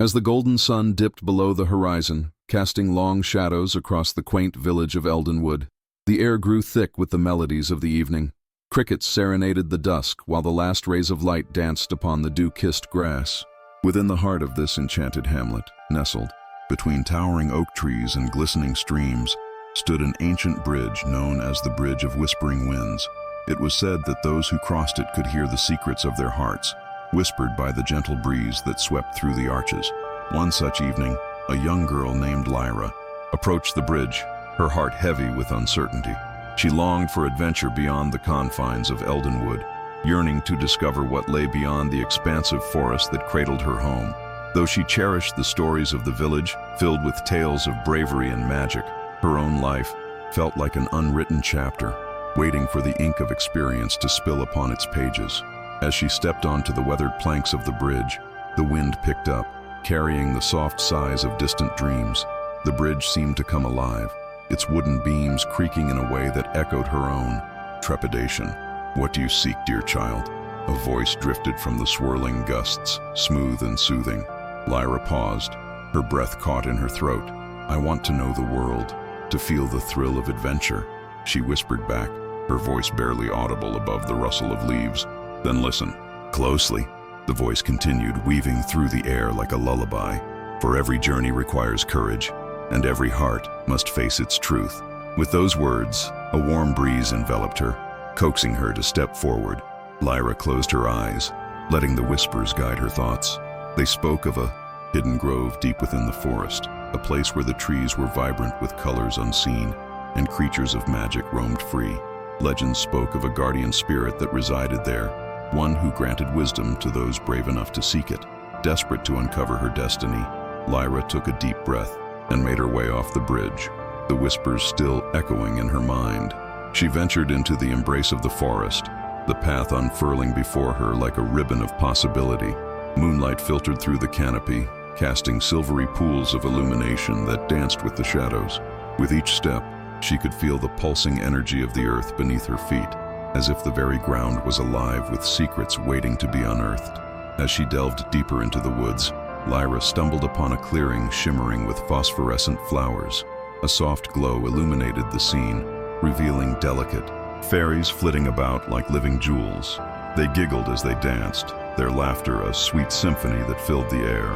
As the golden sun dipped below the horizon, casting long shadows across the quaint village of Eldenwood, the air grew thick with the melodies of the evening. Crickets serenaded the dusk while the last rays of light danced upon the dew-kissed grass. Within the heart of this enchanted hamlet, nestled between towering oak trees and glistening streams, stood an ancient bridge known as the Bridge of Whispering Winds. It was said that those who crossed it could hear the secrets of their hearts, whispered by the gentle breeze that swept through the arches. One such evening, a young girl named Lyra approached the bridge, her heart heavy with uncertainty. She longed for adventure beyond the confines of Eldenwood, yearning to discover what lay beyond the expansive forest that cradled her home. Though she cherished the stories of the village, filled with tales of bravery and magic, her own life felt like an unwritten chapter, waiting for the ink of experience to spill upon its pages. As she stepped onto the weathered planks of the bridge, the wind picked up, carrying the soft sighs of distant dreams. The bridge seemed to come alive, its wooden beams creaking in a way that echoed her own trepidation. "What do you seek, dear child?" A voice drifted from the swirling gusts, smooth and soothing. Lyra paused, her breath caught in her throat. "I want to know the world, to feel the thrill of adventure," she whispered back, her voice barely audible above the rustle of leaves. "Then listen closely," the voice continued, weaving through the air like a lullaby. "For every journey requires courage, and every heart must face its truth." With those words, a warm breeze enveloped her, coaxing her to step forward. Lyra closed her eyes, letting the whispers guide her thoughts. They spoke of a hidden grove deep within the forest, a place where the trees were vibrant with colors unseen, and creatures of magic roamed free. Legends spoke of a guardian spirit that resided there, one who granted wisdom to those brave enough to seek it. Desperate to uncover her destiny, Lyra took a deep breath and made her way off the bridge, the whispers still echoing in her mind. She ventured into the embrace of the forest, the path unfurling before her like a ribbon of possibility. Moonlight filtered through the canopy, casting silvery pools of illumination that danced with the shadows. With each step, she could feel the pulsing energy of the earth beneath her feet, as if the very ground was alive with secrets waiting to be unearthed. As she delved deeper into the woods, Lyra stumbled upon a clearing shimmering with phosphorescent flowers. A soft glow illuminated the scene, revealing delicate fairies flitting about like living jewels. They giggled as they danced, their laughter a sweet symphony that filled the air.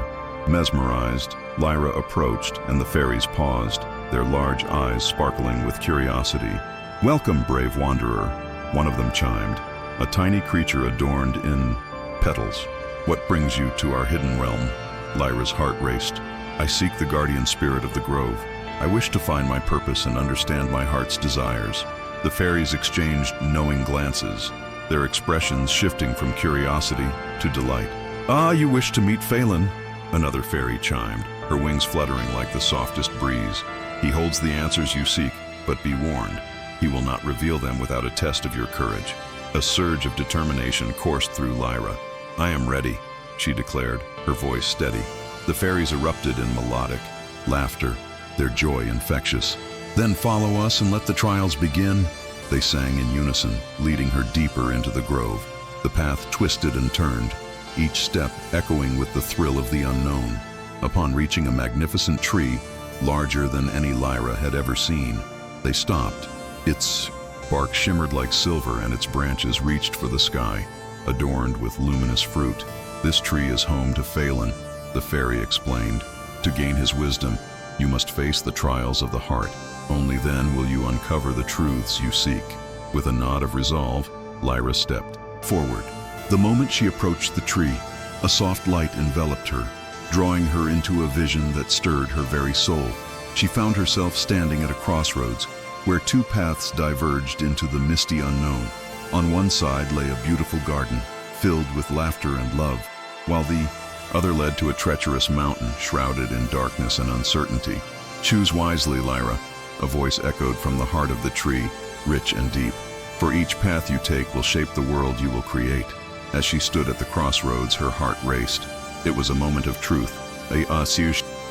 Mesmerized, Lyra approached, and the fairies paused, their large eyes sparkling with curiosity. "Welcome, brave wanderer," one of them chimed, a tiny creature adorned in petals. "What brings you to our hidden realm?" Lyra's heart raced. "I seek the guardian spirit of the grove. I wish to find my purpose and understand my heart's desires." The fairies exchanged knowing glances, their expressions shifting from curiosity to delight. "Ah, you wish to meet Phelan," another fairy chimed, her wings fluttering like the softest breeze. "He holds the answers you seek, but be warned, he will not reveal them without a test of your courage." A surge of determination coursed through Lyra. "I am ready," she declared, her voice steady. The fairies erupted in melodic laughter, their joy infectious. "Then follow us and let the trials begin," they sang in unison, leading her deeper into the grove. The path twisted and turned, each step echoing with the thrill of the unknown. Upon reaching a magnificent tree, larger than any Lyra had ever seen, they stopped. Its bark shimmered like silver and its branches reached for the sky, adorned with luminous fruit. "This tree is home to Phelan," the fairy explained. "To gain his wisdom, you must face the trials of the heart. Only then will you uncover the truths you seek." With a nod of resolve, Lyra stepped forward. The moment she approached the tree, a soft light enveloped her, drawing her into a vision that stirred her very soul. She found herself standing at a crossroads, where two paths diverged into the misty unknown. On one side lay a beautiful garden, filled with laughter and love, while the other led to a treacherous mountain shrouded in darkness and uncertainty. "Choose wisely, Lyra," a voice echoed from the heart of the tree, rich and deep. "For each path you take will shape the world you will create." As she stood at the crossroads, her heart raced. It was a moment of truth, a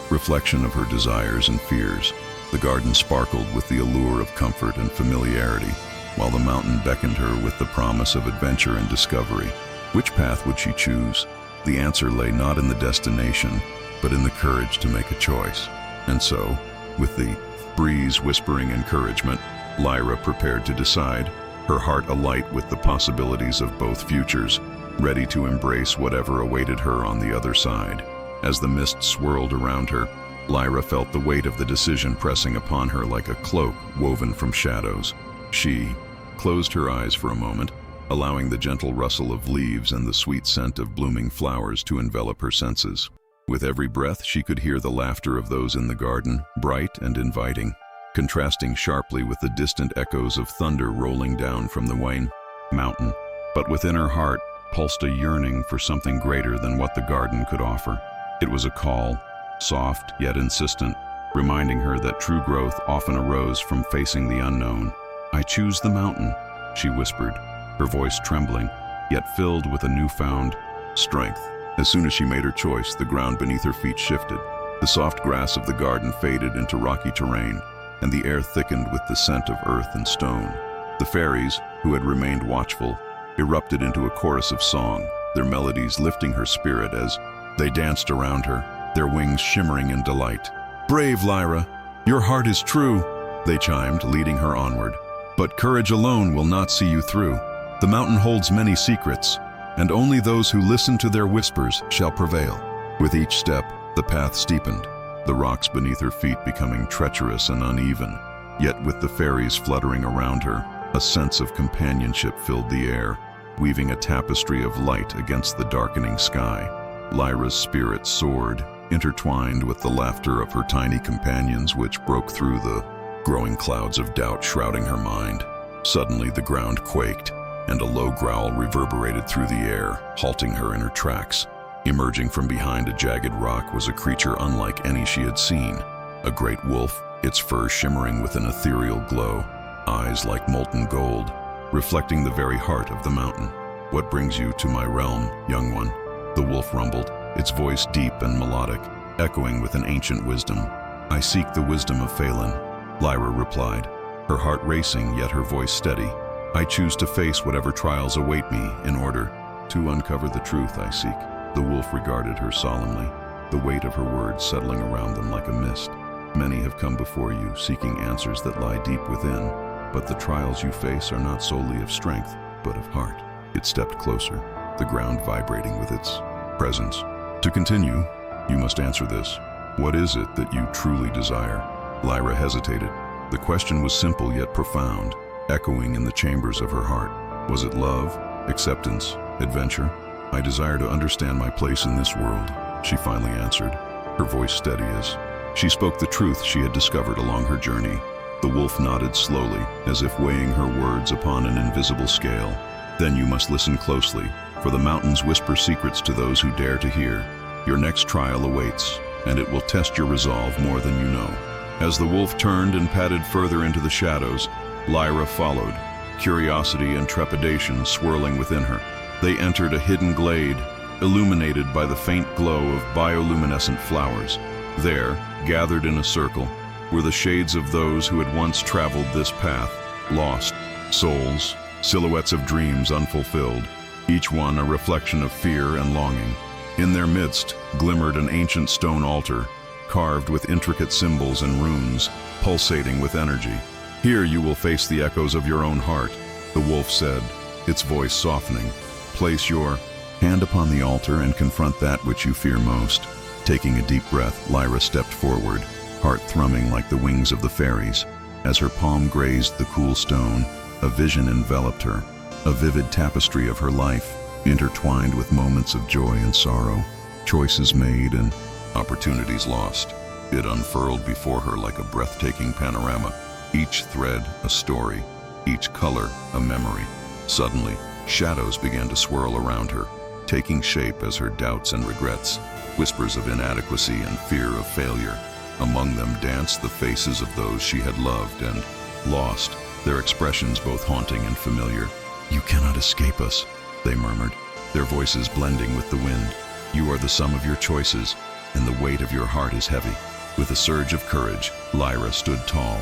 reflection of her desires and fears. The garden sparkled with the allure of comfort and familiarity, while the mountain beckoned her with the promise of adventure and discovery. Which path would she choose? The answer lay not in the destination, but in the courage to make a choice. And so, with the breeze whispering encouragement, Lyra prepared to decide, her heart alight with the possibilities of both futures, ready to embrace whatever awaited her on the other side. As the mist swirled around her, Lyra felt the weight of the decision pressing upon her like a cloak woven from shadows. She closed her eyes for a moment, allowing the gentle rustle of leaves and the sweet scent of blooming flowers to envelop her senses. With every breath, she could hear the laughter of those in the garden, bright and inviting, contrasting sharply with the distant echoes of thunder rolling down from the Wayne mountain. But within her heart pulsed a yearning for something greater than what the garden could offer. It was a call, soft yet insistent, reminding her that true growth often arose from facing the unknown. "I choose the mountain," she whispered, her voice trembling, yet filled with a newfound strength. As soon as she made her choice, the ground beneath her feet shifted. The soft grass of the garden faded into rocky terrain, and the air thickened with the scent of earth and stone. The fairies, who had remained watchful, erupted into a chorus of song, their melodies lifting her spirit as they danced around her, their wings shimmering in delight. "Brave Lyra, your heart is true," they chimed, leading her onward. "But courage alone will not see you through. The mountain holds many secrets, and only those who listen to their whispers shall prevail." With each step, the path steepened, the rocks beneath her feet becoming treacherous and uneven. Yet with the fairies fluttering around her, a sense of companionship filled the air, weaving a tapestry of light against the darkening sky. Lyra's spirit soared, intertwined with the laughter of her tiny companions, which broke through the growing clouds of doubt shrouding her mind. Suddenly the ground quaked, and a low growl reverberated through the air, halting her in her tracks. Emerging from behind a jagged rock was a creature unlike any she had seen. A great wolf, its fur shimmering with an ethereal glow, eyes like molten gold, reflecting the very heart of the mountain. "What brings you to my realm, young one?" the wolf rumbled, its voice deep and melodic, echoing with an ancient wisdom. "I seek the wisdom of Phelan," Lyra replied, her heart racing yet her voice steady. "I choose to face whatever trials await me in order to uncover the truth I seek." The wolf regarded her solemnly, the weight of her words settling around them like a mist. "Many have come before you, seeking answers that lie deep within, but the trials you face are not solely of strength, but of heart." It stepped closer, the ground vibrating with its presence. "To continue, you must answer this. What is it that you truly desire?" Lyra hesitated. The question was simple yet profound, echoing in the chambers of her heart. Was it love, acceptance, adventure? "I desire to understand my place in this world," she finally answered, her voice steady as she spoke the truth she had discovered along her journey. The wolf nodded slowly, as if weighing her words upon an invisible scale. "Then you must listen closely, for the mountains whisper secrets to those who dare to hear. Your next trial awaits, and it will test your resolve more than you know." As the wolf turned and padded further into the shadows, Lyra followed, curiosity and trepidation swirling within her. They entered a hidden glade, illuminated by the faint glow of bioluminescent flowers. There, gathered in a circle, were the shades of those who had once traveled this path, lost souls, silhouettes of dreams unfulfilled, each one a reflection of fear and longing. In their midst glimmered an ancient stone altar, carved with intricate symbols and runes, pulsating with energy. "Here you will face the echoes of your own heart," the wolf said, its voice softening. "Place your hand upon the altar and confront that which you fear most." Taking a deep breath, Lyra stepped forward, heart thrumming like the wings of the fairies. As her palm grazed the cool stone, a vision enveloped her, a vivid tapestry of her life, intertwined with moments of joy and sorrow, choices made and opportunities lost. It unfurled before her like a breathtaking panorama, each thread a story, each color a memory. Suddenly, shadows began to swirl around her, taking shape as her doubts and regrets, whispers of inadequacy and fear of failure. Among them danced the faces of those she had loved and lost, their expressions both haunting and familiar. "You cannot escape us," they murmured, their voices blending with the wind. "You are the sum of your choices, and the weight of your heart is heavy." With a surge of courage, Lyra stood tall.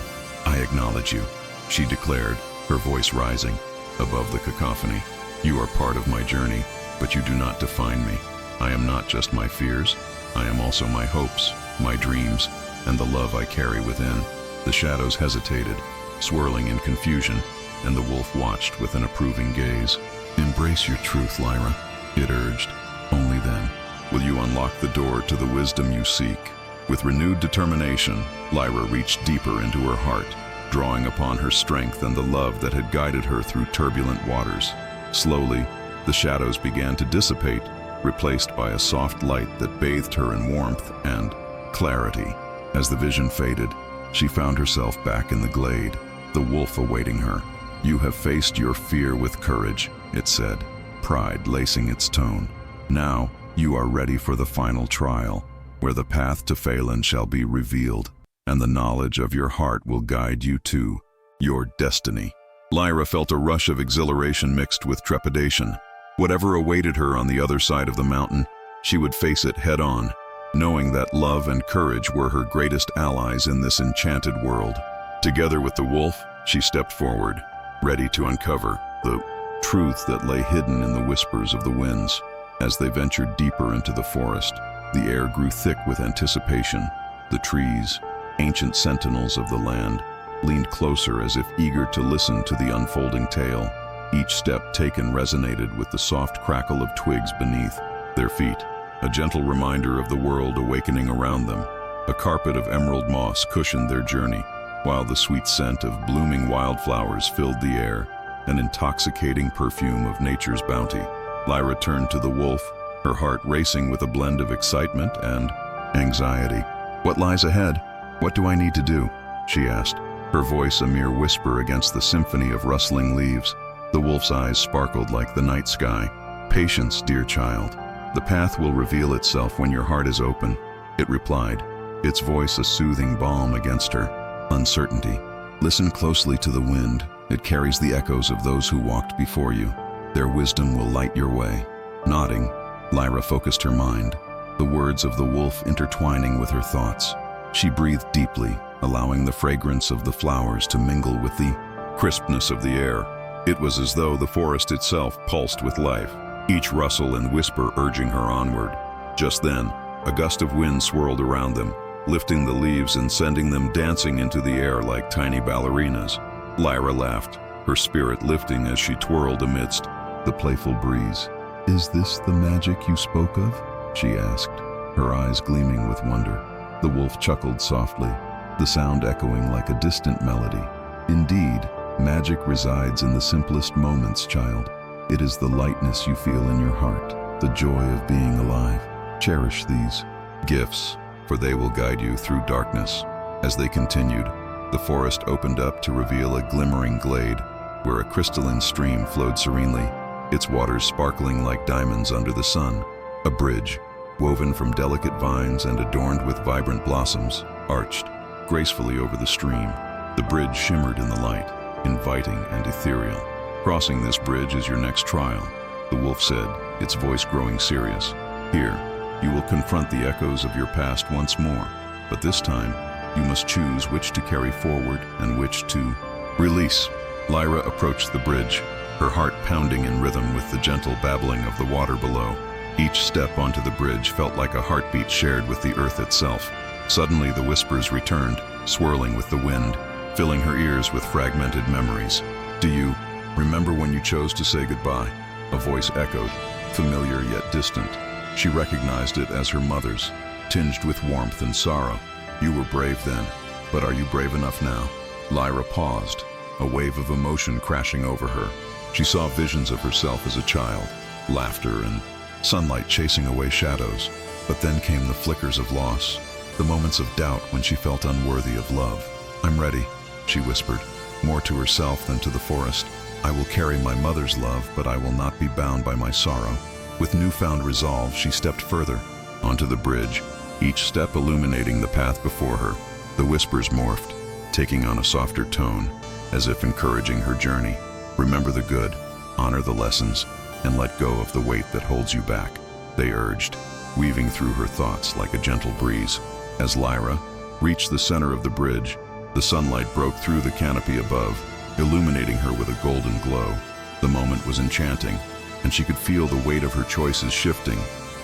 "I acknowledge you," she declared, her voice rising above the cacophony. "You are part of my journey, but you do not define me. I am not just my fears, I am also my hopes, my dreams, and the love I carry within." The shadows hesitated, swirling in confusion, and the wolf watched with an approving gaze. "Embrace your truth, Lyra," it urged. "Only then will you unlock the door to the wisdom you seek." With renewed determination, Lyra reached deeper into her heart, drawing upon her strength and the love that had guided her through turbulent waters. Slowly, the shadows began to dissipate, replaced by a soft light that bathed her in warmth and clarity. As the vision faded, she found herself back in the glade, the wolf awaiting her. "You have faced your fear with courage," it said, pride lacing its tone. "Now you are ready for the final trial, where the path to Phelan shall be revealed, and the knowledge of your heart will guide you to your destiny." Lyra felt a rush of exhilaration mixed with trepidation. Whatever awaited her on the other side of the mountain, she would face it head-on, knowing that love and courage were her greatest allies in this enchanted world. Together with the wolf, she stepped forward, ready to uncover the truth that lay hidden in the whispers of the winds. As they ventured deeper into the forest, the air grew thick with anticipation. The trees, ancient sentinels of the land, leaned closer as if eager to listen to the unfolding tale. Each step taken resonated with the soft crackle of twigs beneath their feet, a gentle reminder of the world awakening around them. A carpet of emerald moss cushioned their journey, while the sweet scent of blooming wildflowers filled the air, an intoxicating perfume of nature's bounty. Lyra turned to the wolf, her heart racing with a blend of excitement and anxiety. "What lies ahead? What do I need to do?" she asked, her voice a mere whisper against the symphony of rustling leaves. The wolf's eyes sparkled like the night sky. "Patience, dear child. The path will reveal itself when your heart is open," it replied, its voice a soothing balm against her uncertainty. "Listen closely to the wind. It carries the echoes of those who walked before you. Their wisdom will light your way." Nodding, Lyra focused her mind, the words of the wolf intertwining with her thoughts. She breathed deeply, allowing the fragrance of the flowers to mingle with the crispness of the air. It was as though the forest itself pulsed with life, each rustle and whisper urging her onward. Just then, a gust of wind swirled around them, lifting the leaves and sending them dancing into the air like tiny ballerinas. Lyra laughed, her spirit lifting as she twirled amidst the playful breeze. "Is this the magic you spoke of?" she asked, her eyes gleaming with wonder. The wolf chuckled softly, the sound echoing like a distant melody. "Indeed, magic resides in the simplest moments, child. It is the lightness you feel in your heart, the joy of being alive. Cherish these gifts, for they will guide you through darkness." As they continued, the forest opened up to reveal a glimmering glade where a crystalline stream flowed serenely, its waters sparkling like diamonds under the sun. A bridge, woven from delicate vines and adorned with vibrant blossoms, arched gracefully over the stream. The bridge shimmered in the light, inviting and ethereal. "Crossing this bridge is your next trial," the wolf said, its voice growing serious. "Here, you will confront the echoes of your past once more, but this time, you must choose which to carry forward and which to release." Lyra approached the bridge, her heart pounding in rhythm with the gentle babbling of the water below. Each step onto the bridge felt like a heartbeat shared with the earth itself. Suddenly the whispers returned, swirling with the wind, filling her ears with fragmented memories. "Do you remember when you chose to say goodbye?" A voice echoed, familiar yet distant. She recognized it as her mother's, tinged with warmth and sorrow. "You were brave then, but are you brave enough now?" Lyra paused, a wave of emotion crashing over her. She saw visions of herself as a child, laughter and sunlight chasing away shadows. But then came the flickers of loss, the moments of doubt when she felt unworthy of love. "I'm ready," she whispered, more to herself than to the forest. "I will carry my mother's love, but I will not be bound by my sorrow." With newfound resolve, she stepped further, onto the bridge, each step illuminating the path before her. The whispers morphed, taking on a softer tone, as if encouraging her journey. "Remember the good, honor the lessons, and let go of the weight that holds you back," they urged, weaving through her thoughts like a gentle breeze. As Lyra reached the center of the bridge, the sunlight broke through the canopy above, illuminating her with a golden glow. The moment was enchanting, and she could feel the weight of her choices shifting,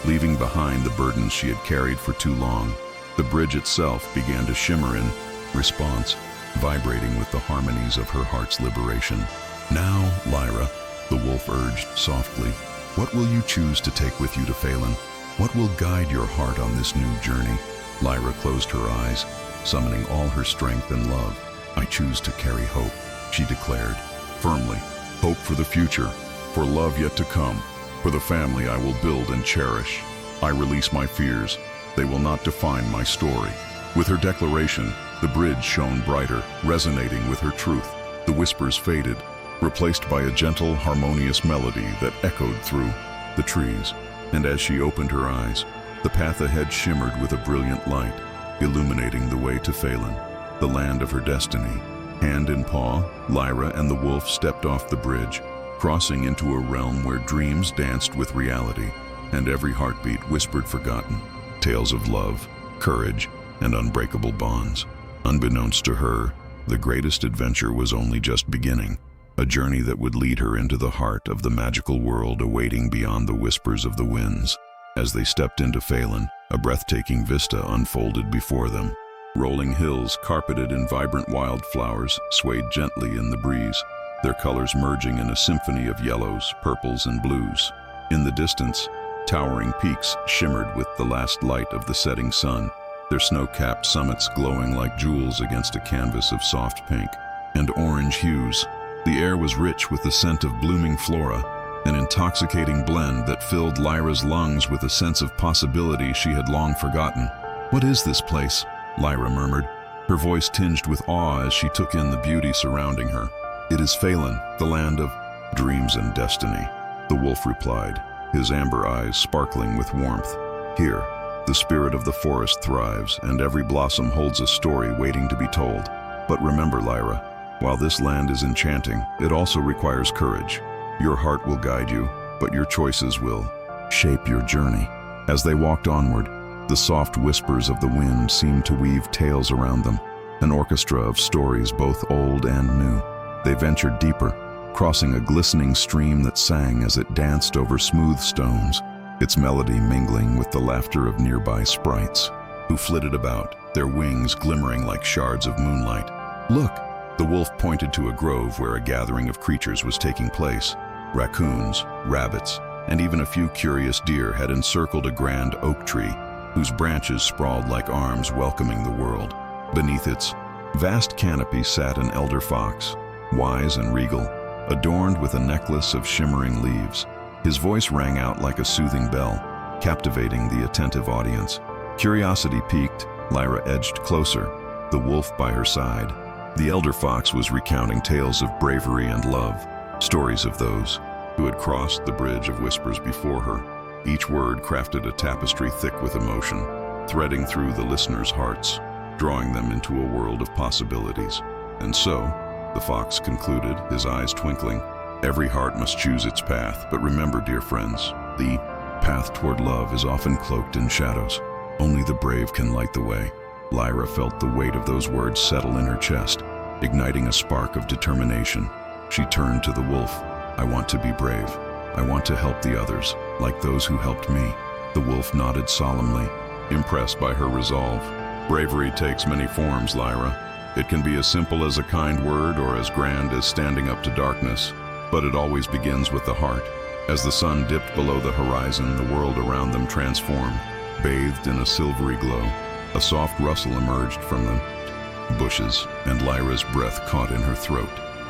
leaving behind the burdens she had carried for too long. The bridge itself began to shimmer in response, vibrating with the harmonies of her heart's liberation. "Now, Lyra," the wolf urged softly, "what will you choose to take with you to Phelan? What will guide your heart on this new journey?" Lyra closed her eyes, summoning all her strength and love. "I choose to carry hope," she declared, firmly. "Hope for the future, for love yet to come, for the family I will build and cherish. I release my fears. They will not define my story." With her declaration, the bridge shone brighter, resonating with her truth. The whispers faded, replaced by a gentle, harmonious melody that echoed through the trees. And as she opened her eyes, the path ahead shimmered with a brilliant light, illuminating the way to Phelan, the land of her destiny. Hand in paw, Lyra and the wolf stepped off the bridge, crossing into a realm where dreams danced with reality, and every heartbeat whispered forgotten tales of love, courage, and unbreakable bonds. Unbeknownst to her, the greatest adventure was only just beginning, a journey that would lead her into the heart of the magical world awaiting beyond the whispers of the winds. As they stepped into Phelan, a breathtaking vista unfolded before them. Rolling hills carpeted in vibrant wildflowers swayed gently in the breeze, their colors merging in a symphony of yellows, purples, and blues. In the distance, towering peaks shimmered with the last light of the setting sun, their snow-capped summits glowing like jewels against a canvas of soft pink and orange hues. The air was rich with the scent of blooming flora, an intoxicating blend that filled Lyra's lungs with a sense of possibility she had long forgotten. "What is this place?" Lyra murmured, her voice tinged with awe as she took in the beauty surrounding her. "It is Phelan, the land of dreams and destiny," the wolf replied, his amber eyes sparkling with warmth. "Here, the spirit of the forest thrives, and every blossom holds a story waiting to be told. But remember, Lyra, while this land is enchanting, it also requires courage. Your heart will guide you, but your choices will shape your journey." As they walked onward, the soft whispers of the wind seemed to weave tales around them, an orchestra of stories both old and new. They ventured deeper, crossing a glistening stream that sang as it danced over smooth stones, its melody mingling with the laughter of nearby sprites, who flitted about, their wings glimmering like shards of moonlight. "Look!" The wolf pointed to a grove where a gathering of creatures was taking place. Raccoons, rabbits, and even a few curious deer had encircled a grand oak tree, whose branches sprawled like arms welcoming the world. Beneath its vast canopy sat an elder fox, wise and regal, adorned with a necklace of shimmering leaves. His voice rang out like a soothing bell, captivating the attentive audience. Curiosity piqued, Lyra edged closer, the wolf by her side. The elder fox was recounting tales of bravery and love, stories of those who had crossed the bridge of whispers before her. Each word crafted a tapestry thick with emotion, threading through the listeners' hearts, drawing them into a world of possibilities. "And so," the fox concluded, his eyes twinkling, "every heart must choose its path, but remember, dear friends, the path toward love is often cloaked in shadows. Only the brave can light the way." Lyra felt the weight of those words settle in her chest, igniting a spark of determination. She turned to the wolf. "I want to be brave. I want to help the others, like those who helped me." The wolf nodded solemnly, impressed by her resolve. "Bravery takes many forms, Lyra. It can be as simple as a kind word or as grand as standing up to darkness, but it always begins with the heart." As the sun dipped below the horizon, the world around them transformed, bathed in a silvery glow. A soft rustle emerged from the bushes, and Lyra's breath caught in her throat.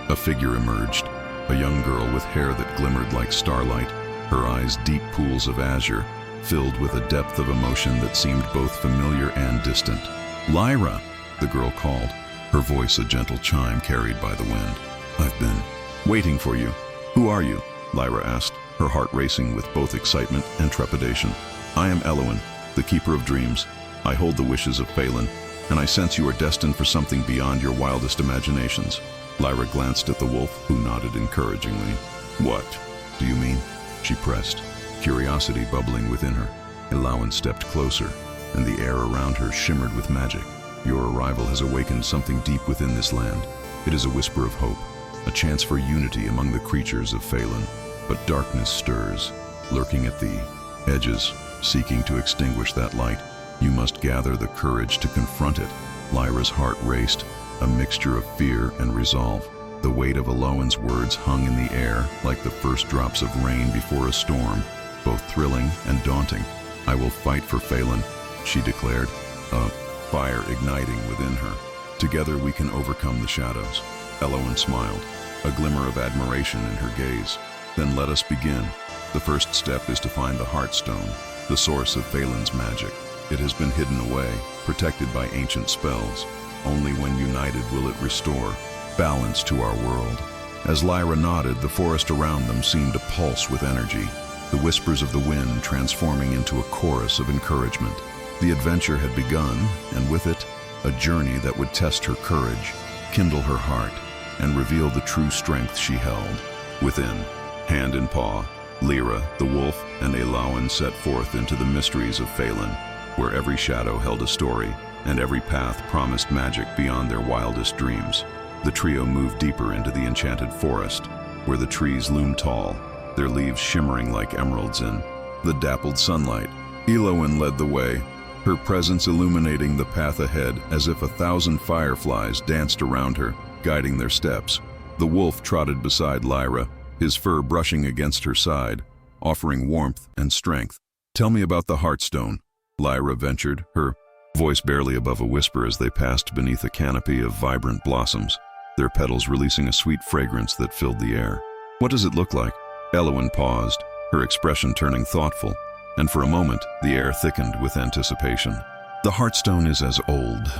A figure emerged, a young girl with hair that glimmered like starlight, her eyes deep pools of azure, filled with a depth of emotion that seemed both familiar and distant. "Lyra!" the girl called, her voice a gentle chime carried by the wind. "I've been waiting for you." "Who are you?" Lyra asked, her heart racing with both excitement and trepidation. "I am Elowen, the Keeper of Dreams. I hold the wishes of Phelan, and I sense you are destined for something beyond your wildest imaginations." Lyra glanced at the wolf, who nodded encouragingly. "What do you mean?" she pressed, curiosity bubbling within her. Elowen stepped closer, and the air around her shimmered with magic. "Your arrival has awakened something deep within this land. It is a whisper of hope, a chance for unity among the creatures of Phelan. But darkness stirs, lurking at the edges, seeking to extinguish that light. You must gather the courage to confront it. Lyra's heart raced, a mixture of fear and resolve. The weight of Eloan's words hung in the air like the first drops of rain before a storm, both thrilling and daunting. "I will fight for Phelan," she declared, a fire igniting within her. "Together we can overcome the shadows." Eloan smiled, a glimmer of admiration in her gaze. "Then let us begin. The first step is to find the Heartstone, the source of Phelan's magic. It has been hidden away, protected by ancient spells. Only when united will it restore balance to our world." As Lyra nodded, the forest around them seemed to pulse with energy, the whispers of the wind transforming into a chorus of encouragement. The adventure had begun, and with it, a journey that would test her courage, kindle her heart, and reveal the true strength she held within. Hand in paw, Lyra, the wolf, and Eloan set forth into the mysteries of Phelan, where every shadow held a story, and every path promised magic beyond their wildest dreams. The trio moved deeper into the enchanted forest, where the trees loomed tall, their leaves shimmering like emeralds in the dappled sunlight. Eloan led the way, her presence illuminating the path ahead as if 1,000 fireflies danced around her, guiding their steps. The wolf trotted beside Lyra, his fur brushing against her side, offering warmth and strength. "Tell me about the Heartstone," Lyra ventured, her voice barely above a whisper as they passed beneath a canopy of vibrant blossoms, their petals releasing a sweet fragrance that filled the air. "What does it look like?" Eloan paused, her expression turning thoughtful, and for a moment the air thickened with anticipation. "The Heartstone is as old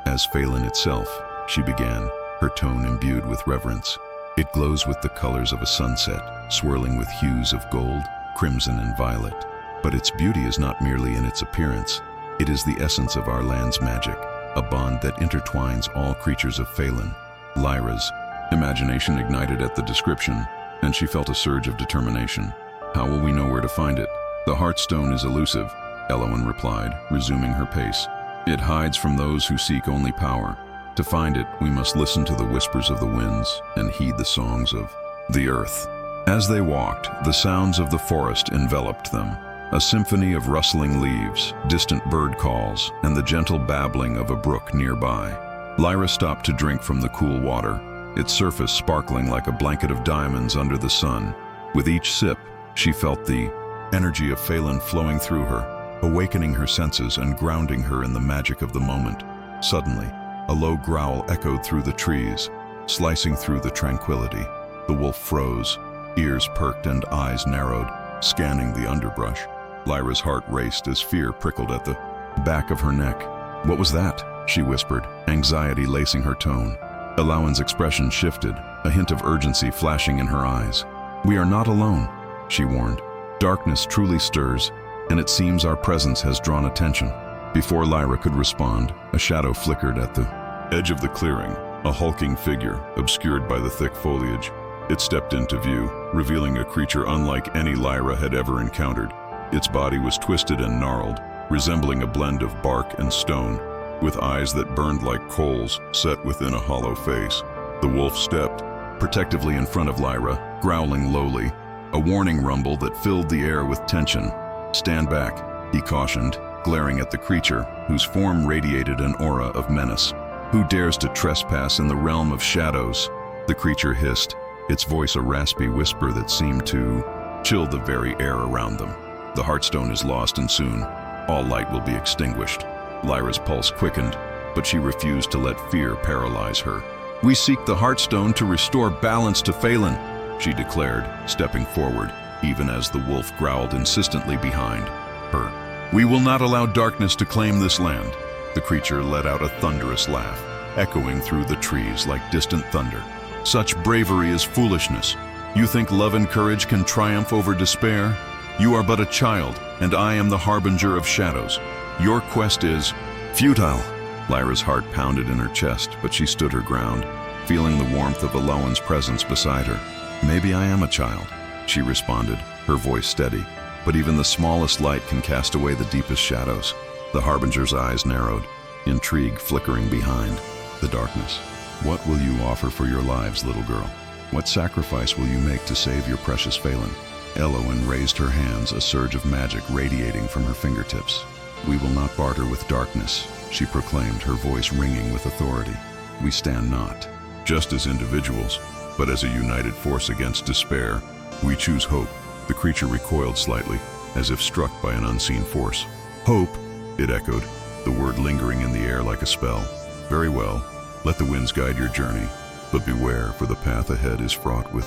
as Phelan itself," she began, her tone imbued with reverence. "It glows with the colors of a sunset, swirling with hues of gold, crimson, and violet. But its beauty is not merely in its appearance. It is the essence of our land's magic, a bond that intertwines all creatures of Phelan." Lyra's imagination ignited at the description, and she felt a surge of determination. "How will we know where to find it?" "The Heartstone is elusive," Eloan replied, resuming her pace. "It hides from those who seek only power. To find it, we must listen to the whispers of the winds and heed the songs of the earth." As they walked, the sounds of the forest enveloped them, a symphony of rustling leaves, distant bird calls, and the gentle babbling of a brook nearby. Lyra stopped to drink from the cool water, its surface sparkling like a blanket of diamonds under the sun. With each sip, she felt the energy of Phelan flowing through her, awakening her senses and grounding her in the magic of the moment. Suddenly, a low growl echoed through the trees, slicing through the tranquility. The wolf froze, ears perked and eyes narrowed, scanning the underbrush. Lyra's heart raced as fear prickled at the back of her neck. "What was that?" she whispered, anxiety lacing her tone. Eloan's expression shifted, a hint of urgency flashing in her eyes. "We are not alone," she warned. "Darkness truly stirs, and it seems our presence has drawn attention." Before Lyra could respond, a shadow flickered at the edge of the clearing, a hulking figure obscured by the thick foliage. It stepped into view, revealing a creature unlike any Lyra had ever encountered. Its body was twisted and gnarled, resembling a blend of bark and stone, with eyes that burned like coals set within a hollow face. The wolf stepped protectively in front of Lyra, growling lowly, a warning rumble that filled the air with tension. "Stand back," he cautioned, glaring at the creature, whose form radiated an aura of menace. "Who dares to trespass in the realm of shadows?" The creature hissed, its voice a raspy whisper that seemed to chill the very air around them. "The Heartstone is lost, and soon all light will be extinguished." Lyra's pulse quickened, but she refused to let fear paralyze her. "We seek the Heartstone to restore balance to Phelan," she declared, stepping forward, even as the wolf growled insistently behind her. "We will not allow darkness to claim this land." The creature let out a thunderous laugh, echoing through the trees like distant thunder. "Such bravery is foolishness. You think love and courage can triumph over despair? You are but a child, and I am the harbinger of shadows. Your quest is futile." Lyra's heart pounded in her chest, but she stood her ground, feeling the warmth of Eloan's presence beside her. "Maybe I am a child," she responded, her voice steady. "But even the smallest light can cast away the deepest shadows." The harbinger's eyes narrowed, intrigue flickering behind the darkness. "What will you offer for your lives, little girl? What sacrifice will you make to save your precious Phelan?" Elowen raised her hands, a surge of magic radiating from her fingertips. "We will not barter with darkness," she proclaimed, her voice ringing with authority. "We stand not just as individuals, but as a united force against despair. We choose hope." The creature recoiled slightly, as if struck by an unseen force. "Hope," it echoed, the word lingering in the air like a spell. "Very well, let the winds guide your journey, but beware, for the path ahead is fraught with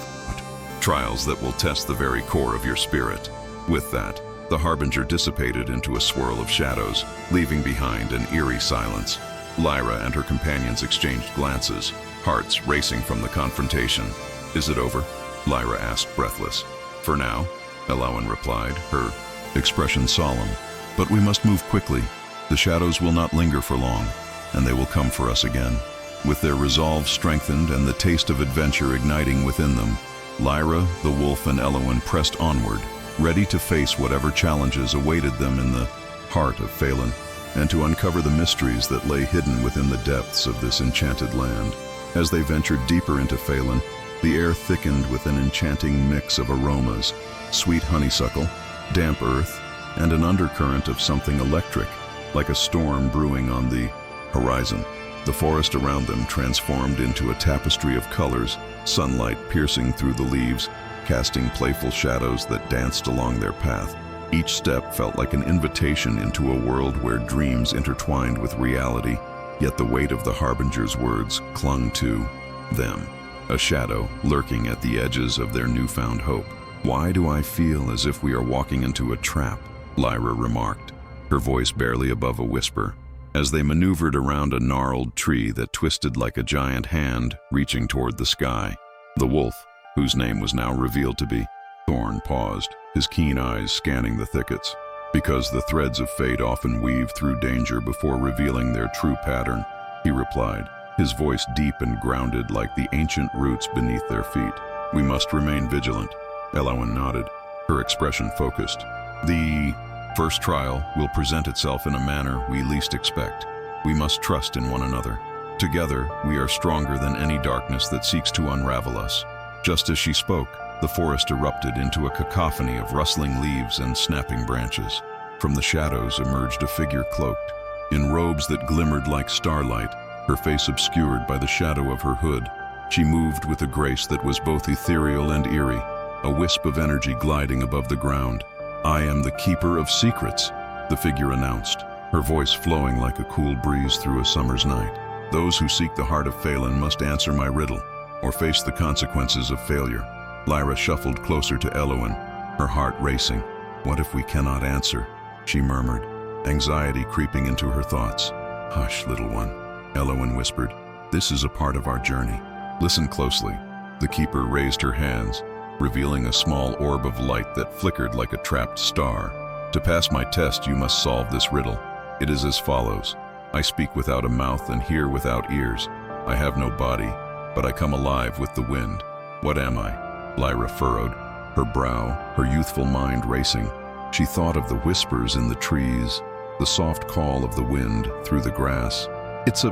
trials that will test the very core of your spirit." With that, the harbinger dissipated into a swirl of shadows, leaving behind an eerie silence. Lyra and her companions exchanged glances, hearts racing from the confrontation. "Is it over?" Lyra asked, breathless. "For now," Elowen replied, her expression solemn. "But we must move quickly. The shadows will not linger for long, and they will come for us again." With their resolve strengthened and the taste of adventure igniting within them, Lyra, the wolf, and Elowen pressed onward, ready to face whatever challenges awaited them in the heart of Phelan, and to uncover the mysteries that lay hidden within the depths of this enchanted land. As they ventured deeper into Phelan, the air thickened with an enchanting mix of aromas: sweet honeysuckle, damp earth, and an undercurrent of something electric, like a storm brewing on the horizon. The forest around them transformed into a tapestry of colors, sunlight piercing through the leaves, casting playful shadows that danced along their path. Each step felt like an invitation into a world where dreams intertwined with reality, yet the weight of the harbinger's words clung to them, a shadow lurking at the edges of their newfound hope. "Why do I feel as if we are walking into a trap?" Lyra remarked, her voice barely above a whisper, as they maneuvered around a gnarled tree that twisted like a giant hand reaching toward the sky. The wolf, whose name was now revealed to be Thorn, paused, his keen eyes scanning the thickets. "Because the threads of fate often weave through danger before revealing their true pattern," he replied, his voice deep and grounded like the ancient roots beneath their feet. "We must remain vigilant." Elowen nodded, her expression focused. "The first trial will present itself in a manner we least expect. We must trust in one another. Together, we are stronger than any darkness that seeks to unravel us." Just as she spoke, the forest erupted into a cacophony of rustling leaves and snapping branches. From the shadows emerged a figure cloaked in robes that glimmered like starlight, her face obscured by the shadow of her hood. She moved with a grace that was both ethereal and eerie, a wisp of energy gliding above the ground. "I am the Keeper of Secrets," the figure announced, her voice flowing like a cool breeze through a summer's night. "Those who seek the heart of Phelan must answer my riddle, or face the consequences of failure." Lyra shuffled closer to Elowen, her heart racing. "What if we cannot answer?" she murmured, anxiety creeping into her thoughts. "Hush, little one," Elowen whispered. "This is a part of our journey. Listen closely." The keeper raised her hands, revealing a small orb of light that flickered like a trapped star. "To pass my test, you must solve this riddle. It is as follows. I speak without a mouth and hear without ears. I have no body, but I come alive with the wind. What am I?" Lyra furrowed, her brow, her youthful mind racing. She thought of the whispers in the trees, the soft call of the wind through the grass. "It's a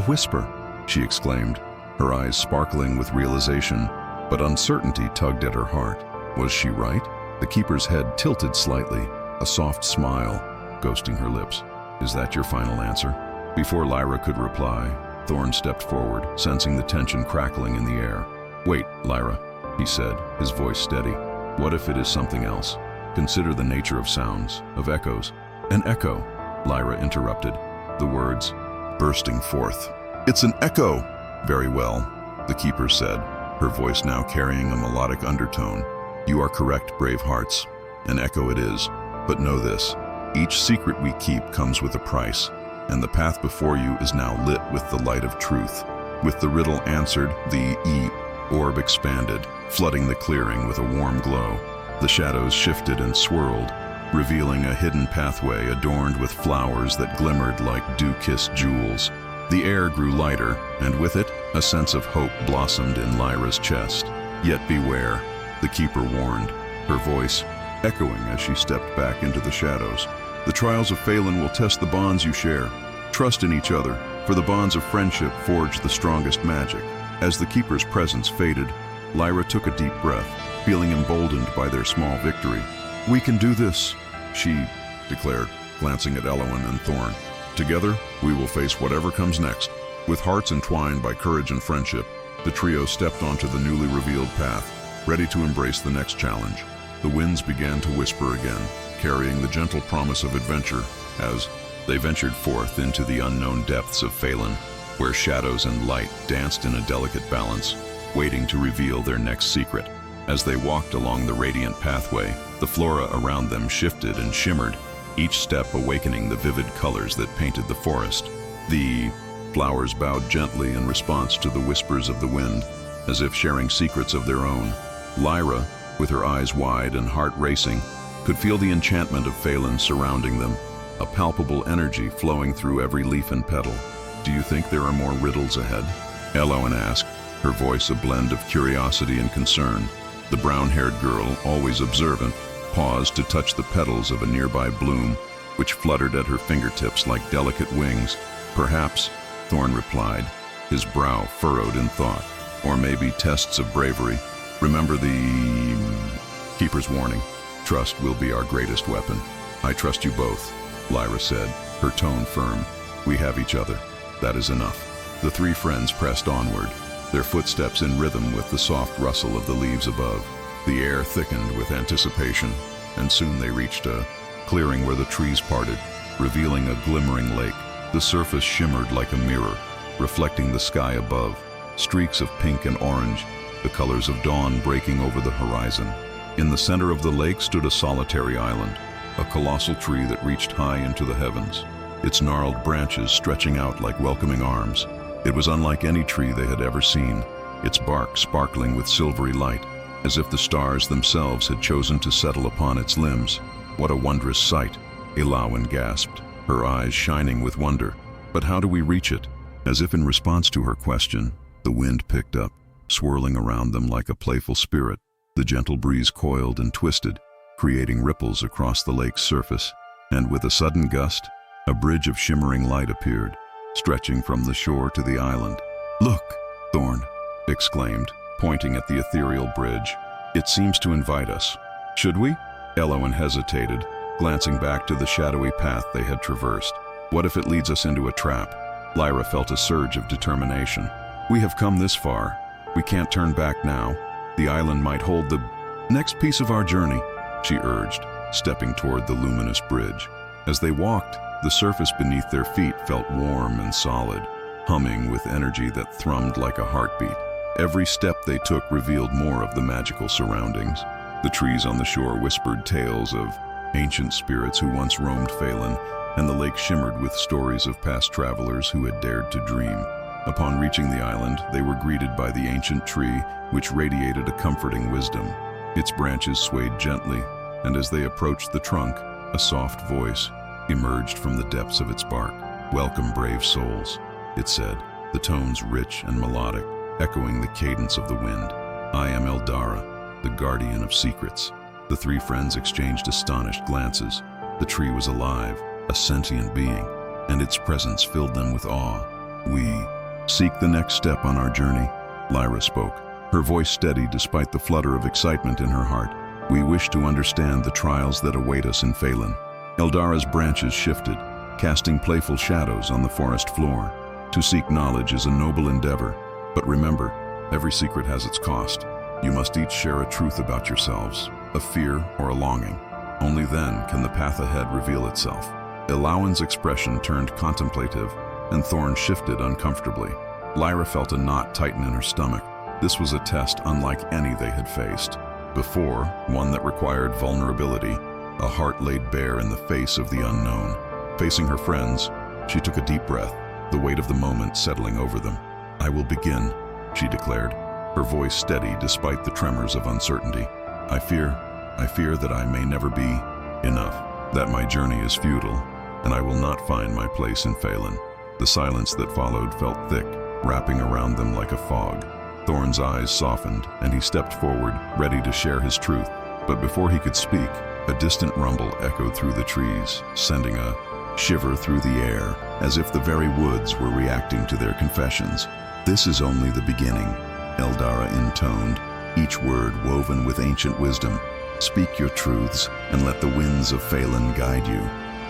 whisper," she exclaimed, her eyes sparkling with realization, but uncertainty tugged at her heart. Was she right? The keeper's head tilted slightly, a soft smile ghosting her lips. "Is that your final answer?" Before Lyra could reply, Thorn stepped forward, sensing the tension crackling in the air. "Wait, Lyra," he said, his voice steady. "What if it is something else? Consider the nature of sounds, of echoes." "An echo," Lyra interrupted, the words bursting forth. "It's an echo!" "Very well," the keeper said, her voice now carrying a melodic undertone. "You are correct, brave hearts. An echo it is. But know this, each secret we keep comes with a price, and the path before you is now lit with the light of truth." With the riddle answered, the orb expanded, flooding the clearing with a warm glow. The shadows shifted and swirled, revealing a hidden pathway adorned with flowers that glimmered like dew-kissed jewels. The air grew lighter, and with it, a sense of hope blossomed in Lyra's chest. "Yet beware," the keeper warned, her voice echoing as she stepped back into the shadows. "The trials of Phelan will test the bonds you share. Trust in each other, for the bonds of friendship forge the strongest magic." As the keeper's presence faded, Lyra took a deep breath, feeling emboldened by their small victory. "We can do this," she declared, glancing at Elowen and Thorn. "Together, we will face whatever comes next." With hearts entwined by courage and friendship, the trio stepped onto the newly revealed path, ready to embrace the next challenge. The winds began to whisper again, carrying the gentle promise of adventure as they ventured forth into the unknown depths of Phelan, where shadows and light danced in a delicate balance, waiting to reveal their next secret. As they walked along the radiant pathway, the flora around them shifted and shimmered, each step awakening the vivid colors that painted the forest. The flowers bowed gently in response to the whispers of the wind, as if sharing secrets of their own. Lyra, with her eyes wide and heart racing, could feel the enchantment of Phelan surrounding them, a palpable energy flowing through every leaf and petal. "Do you think there are more riddles ahead?" Elowen asked, her voice a blend of curiosity and concern. The brown-haired girl, always observant, paused to touch the petals of a nearby bloom, which fluttered at her fingertips like delicate wings. "Perhaps," Thorn replied, his brow furrowed in thought. "Or maybe tests of bravery. Remember the Keeper's warning. Trust will be our greatest weapon." "I trust you both," Lyra said, her tone firm. "We have each other. That is enough." The three friends pressed onward, their footsteps in rhythm with the soft rustle of the leaves above. The air thickened with anticipation, and soon they reached a clearing where the trees parted, revealing a glimmering lake. The surface shimmered like a mirror, reflecting the sky above, streaks of pink and orange, the colors of dawn breaking over the horizon. In the center of the lake stood a solitary island, a colossal tree that reached high into the heavens, its gnarled branches stretching out like welcoming arms. It was unlike any tree they had ever seen, its bark sparkling with silvery light, as if the stars themselves had chosen to settle upon its limbs. "What a wondrous sight," Elowen gasped, her eyes shining with wonder. "But how do we reach it?" As if in response to her question, the wind picked up, swirling around them like a playful spirit. The gentle breeze coiled and twisted, creating ripples across the lake's surface, and with a sudden gust, a bridge of shimmering light appeared, stretching from the shore to the island. "Look!" Thorn exclaimed, pointing at the ethereal bridge. "It seems to invite us." "Should we?" Elowen hesitated, glancing back to the shadowy path they had traversed. "What if it leads us into a trap?" Lyra felt a surge of determination. "We have come this far. We can't turn back now. The island might hold the next piece of our journey," she urged, stepping toward the luminous bridge. As they walked, the surface beneath their feet felt warm and solid, humming with energy that thrummed like a heartbeat. Every step they took revealed more of the magical surroundings. The trees on the shore whispered tales of ancient spirits who once roamed Phelan, and the lake shimmered with stories of past travelers who had dared to dream. Upon reaching the island, they were greeted by the ancient tree, which radiated a comforting wisdom. Its branches swayed gently, and as they approached the trunk, a soft voice emerged from the depths of its bark. "Welcome, brave souls," it said, the tones rich and melodic, echoing the cadence of the wind. "I am Eldara, the guardian of secrets." The three friends exchanged astonished glances. The tree was alive, a sentient being, and its presence filled them with awe. "We seek the next step on our journey," Lyra spoke, her voice steady despite the flutter of excitement in her heart. "We wish to understand the trials that await us in Phelan." Eldara's branches shifted, casting playful shadows on the forest floor. To seek knowledge is a noble endeavor, but remember, every secret has its cost. You must each share a truth about yourselves, a fear or a longing. Only then can the path ahead reveal itself. Elowen's expression turned contemplative, and Thorn shifted uncomfortably. Lyra felt a knot tighten in her stomach. This was a test unlike any they had faced before, one that required vulnerability, a heart laid bare in the face of the unknown. Facing her friends, she took a deep breath, the weight of the moment settling over them. "I will begin," she declared, her voice steady despite the tremors of uncertainty. I fear that I may never be enough, that my journey is futile, and I will not find my place in Phelan." The silence that followed felt thick, wrapping around them like a fog. Thorn's eyes softened, and he stepped forward, ready to share his truth. But before he could speak, a distant rumble echoed through the trees, sending a shiver through the air, as if the very woods were reacting to their confessions. "This is only the beginning," Eldara intoned, each word woven with ancient wisdom. Speak your truths, and let the winds of Phelan guide you.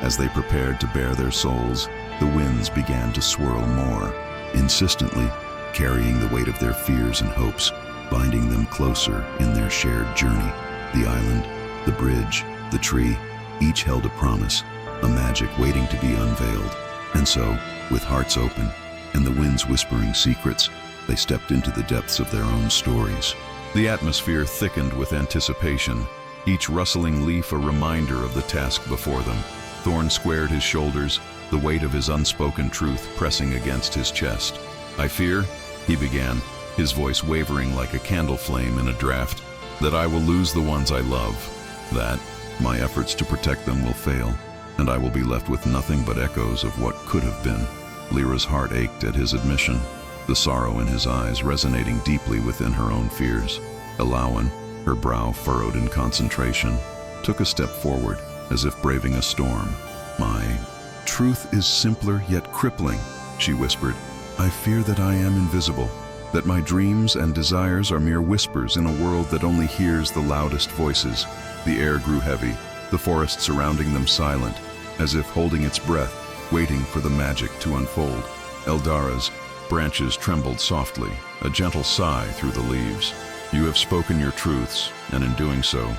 As they prepared to bare their souls, the winds began to swirl more, insistently, carrying the weight of their fears and hopes, binding them closer in their shared journey. The island, the bridge, the tree, each held a promise, a magic waiting to be unveiled. And so, with hearts open and the winds whispering secrets, they stepped into the depths of their own stories. The atmosphere thickened with anticipation, each rustling leaf a reminder of the task before them. Thorn squared his shoulders, the weight of his unspoken truth pressing against his chest. "I fear," he began, his voice wavering like a candle flame in a draught, "that I will lose the ones I love, that my efforts to protect them will fail, and I will be left with nothing but echoes of what could have been." Lyra's heart ached at his admission, the sorrow in his eyes resonating deeply within her own fears. Alawan, her brow furrowed in concentration, took a step forward, as if braving a storm. "My truth is simpler yet crippling," she whispered. "I fear that I am invisible, that my dreams and desires are mere whispers in a world that only hears the loudest voices." The air grew heavy, the forest surrounding them silent, as if holding its breath, waiting for the magic to unfold. Eldara's branches trembled softly, a gentle sigh through the leaves. "You have spoken your truths, and in doing so,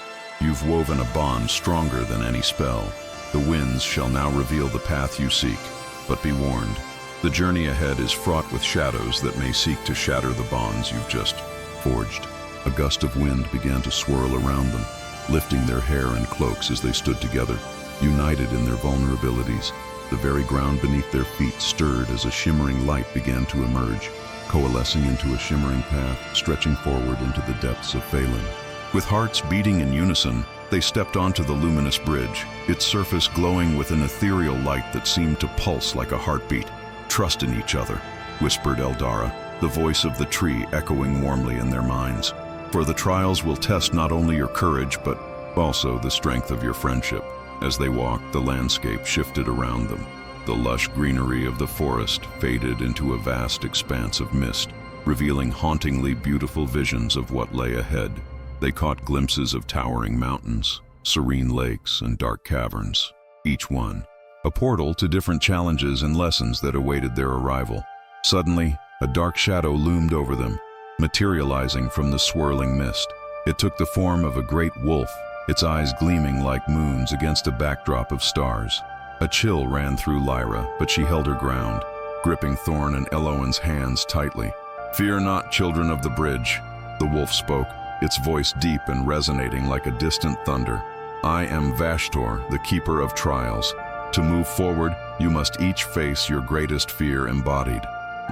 you've woven a bond stronger than any spell. The winds shall now reveal the path you seek, but be warned, the journey ahead is fraught with shadows that may seek to shatter the bonds you've just forged." A gust of wind began to swirl around them, lifting their hair and cloaks as they stood together, united in their vulnerabilities. The very ground beneath their feet stirred as a shimmering light began to emerge, coalescing into a shimmering path, stretching forward into the depths of Phelan. With hearts beating in unison, they stepped onto the luminous bridge, its surface glowing with an ethereal light that seemed to pulse like a heartbeat. "Trust in each other," whispered Eldara, the voice of the tree echoing warmly in their minds. "For the trials will test not only your courage, but also the strength of your friendship." As they walked, the landscape shifted around them. The lush greenery of the forest faded into a vast expanse of mist, revealing hauntingly beautiful visions of what lay ahead. They caught glimpses of towering mountains, serene lakes, and dark caverns, each one a portal to different challenges and lessons that awaited their arrival. Suddenly, a dark shadow loomed over them, materializing from the swirling mist. It took the form of a great wolf, its eyes gleaming like moons against a backdrop of stars. A chill ran through Lyra, but she held her ground, gripping Thorn and Eloan's hands tightly. "Fear not, children of the bridge," the wolf spoke, its voice deep and resonating like a distant thunder. "I am Vashtor, the keeper of trials. To move forward, you must each face your greatest fear embodied."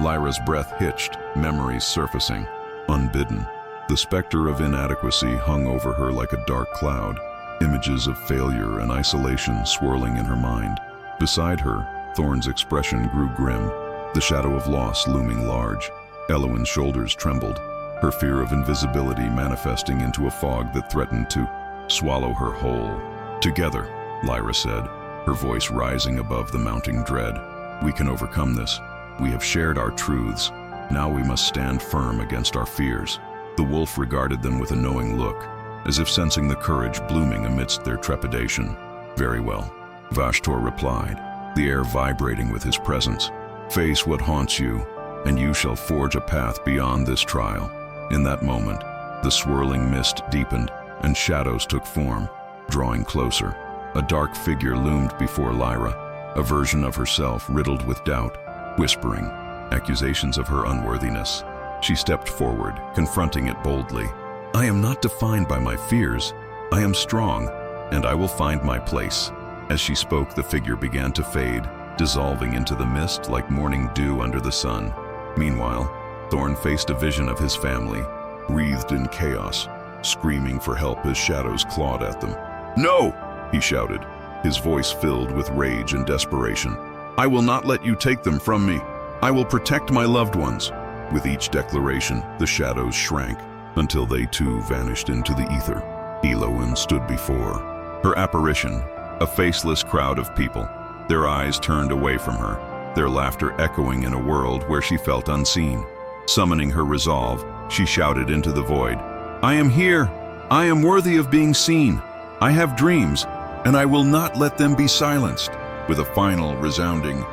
Lyra's breath hitched, memories surfacing. Unbidden, the specter of inadequacy hung over her like a dark cloud, images of failure and isolation swirling in her mind. Beside her, Thorn's expression grew grim, the shadow of loss looming large. Eloan's shoulders trembled, her fear of invisibility manifesting into a fog that threatened to swallow her whole. "Together," Lyra said, her voice rising above the mounting dread. "We can overcome this. We have shared our truths. Now we must stand firm against our fears." The wolf regarded them with a knowing look, as if sensing the courage blooming amidst their trepidation. "Very well," Vashtor replied, the air vibrating with his presence. "Face what haunts you, and you shall forge a path beyond this trial." In that moment, the swirling mist deepened, and shadows took form, drawing closer. A dark figure loomed before Lyra, a version of herself riddled with doubt, whispering accusations of her unworthiness. She stepped forward, confronting it boldly. "I am not defined by my fears. I am strong, and I will find my place." As she spoke, the figure began to fade, dissolving into the mist like morning dew under the sun. Meanwhile, Thorn faced a vision of his family, wreathed in chaos, screaming for help as shadows clawed at them. "No!" he shouted, his voice filled with rage and desperation. "I will not let you take them from me. I will protect my loved ones." With each declaration, the shadows shrank, until they too vanished into the ether. Eloan stood before her apparition, a faceless crowd of people, their eyes turned away from her, their laughter echoing in a world where she felt unseen. Summoning her resolve, she shouted into the void, I am here. I am worthy of being seen. I have dreams, and I will not let them be silenced. With a final resounding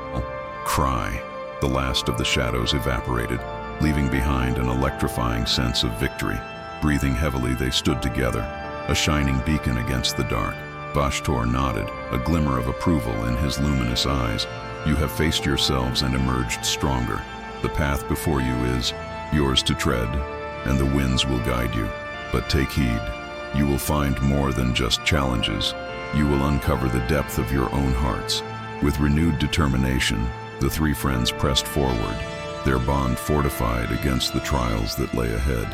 cry, the last of the shadows evaporated, leaving behind an electrifying sense of victory. Breathing heavily, they stood together, a shining beacon against the dark. Vashtor nodded, a glimmer of approval in his luminous eyes. You have faced yourselves and emerged stronger. The path before you is yours to tread, and the winds will guide you. But take heed. You will find more than just challenges. You will uncover the depth of your own hearts. With renewed determination, the three friends pressed forward, their bond fortified against the trials that lay ahead.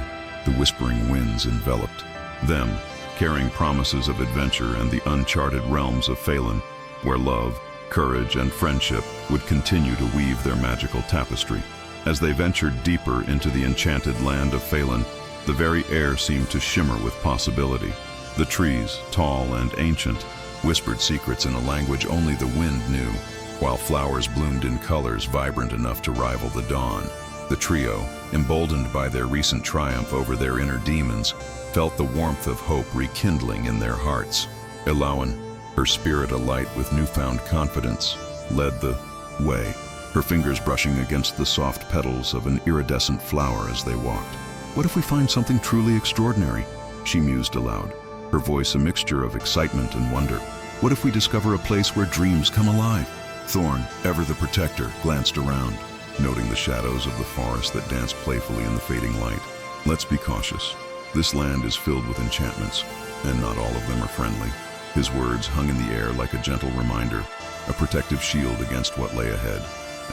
The whispering winds enveloped them, carrying promises of adventure and the uncharted realms of Phelan, where love, courage, and friendship would continue to weave their magical tapestry. As they ventured deeper into the enchanted land of Phelan, the very air seemed to shimmer with possibility. The trees, tall and ancient, whispered secrets in a language only the wind knew, while flowers bloomed in colors vibrant enough to rival the dawn. The trio, emboldened by their recent triumph over their inner demons, felt the warmth of hope rekindling in their hearts. Elawan, her spirit alight with newfound confidence, led the way, her fingers brushing against the soft petals of an iridescent flower as they walked. What if we find something truly extraordinary? She mused aloud, her voice a mixture of excitement and wonder. What if we discover a place where dreams come alive? Thorn, ever the protector, glanced around, noting the shadows of the forest that danced playfully in the fading light. Let's be cautious. This land is filled with enchantments, and not all of them are friendly. His words hung in the air like a gentle reminder, a protective shield against what lay ahead.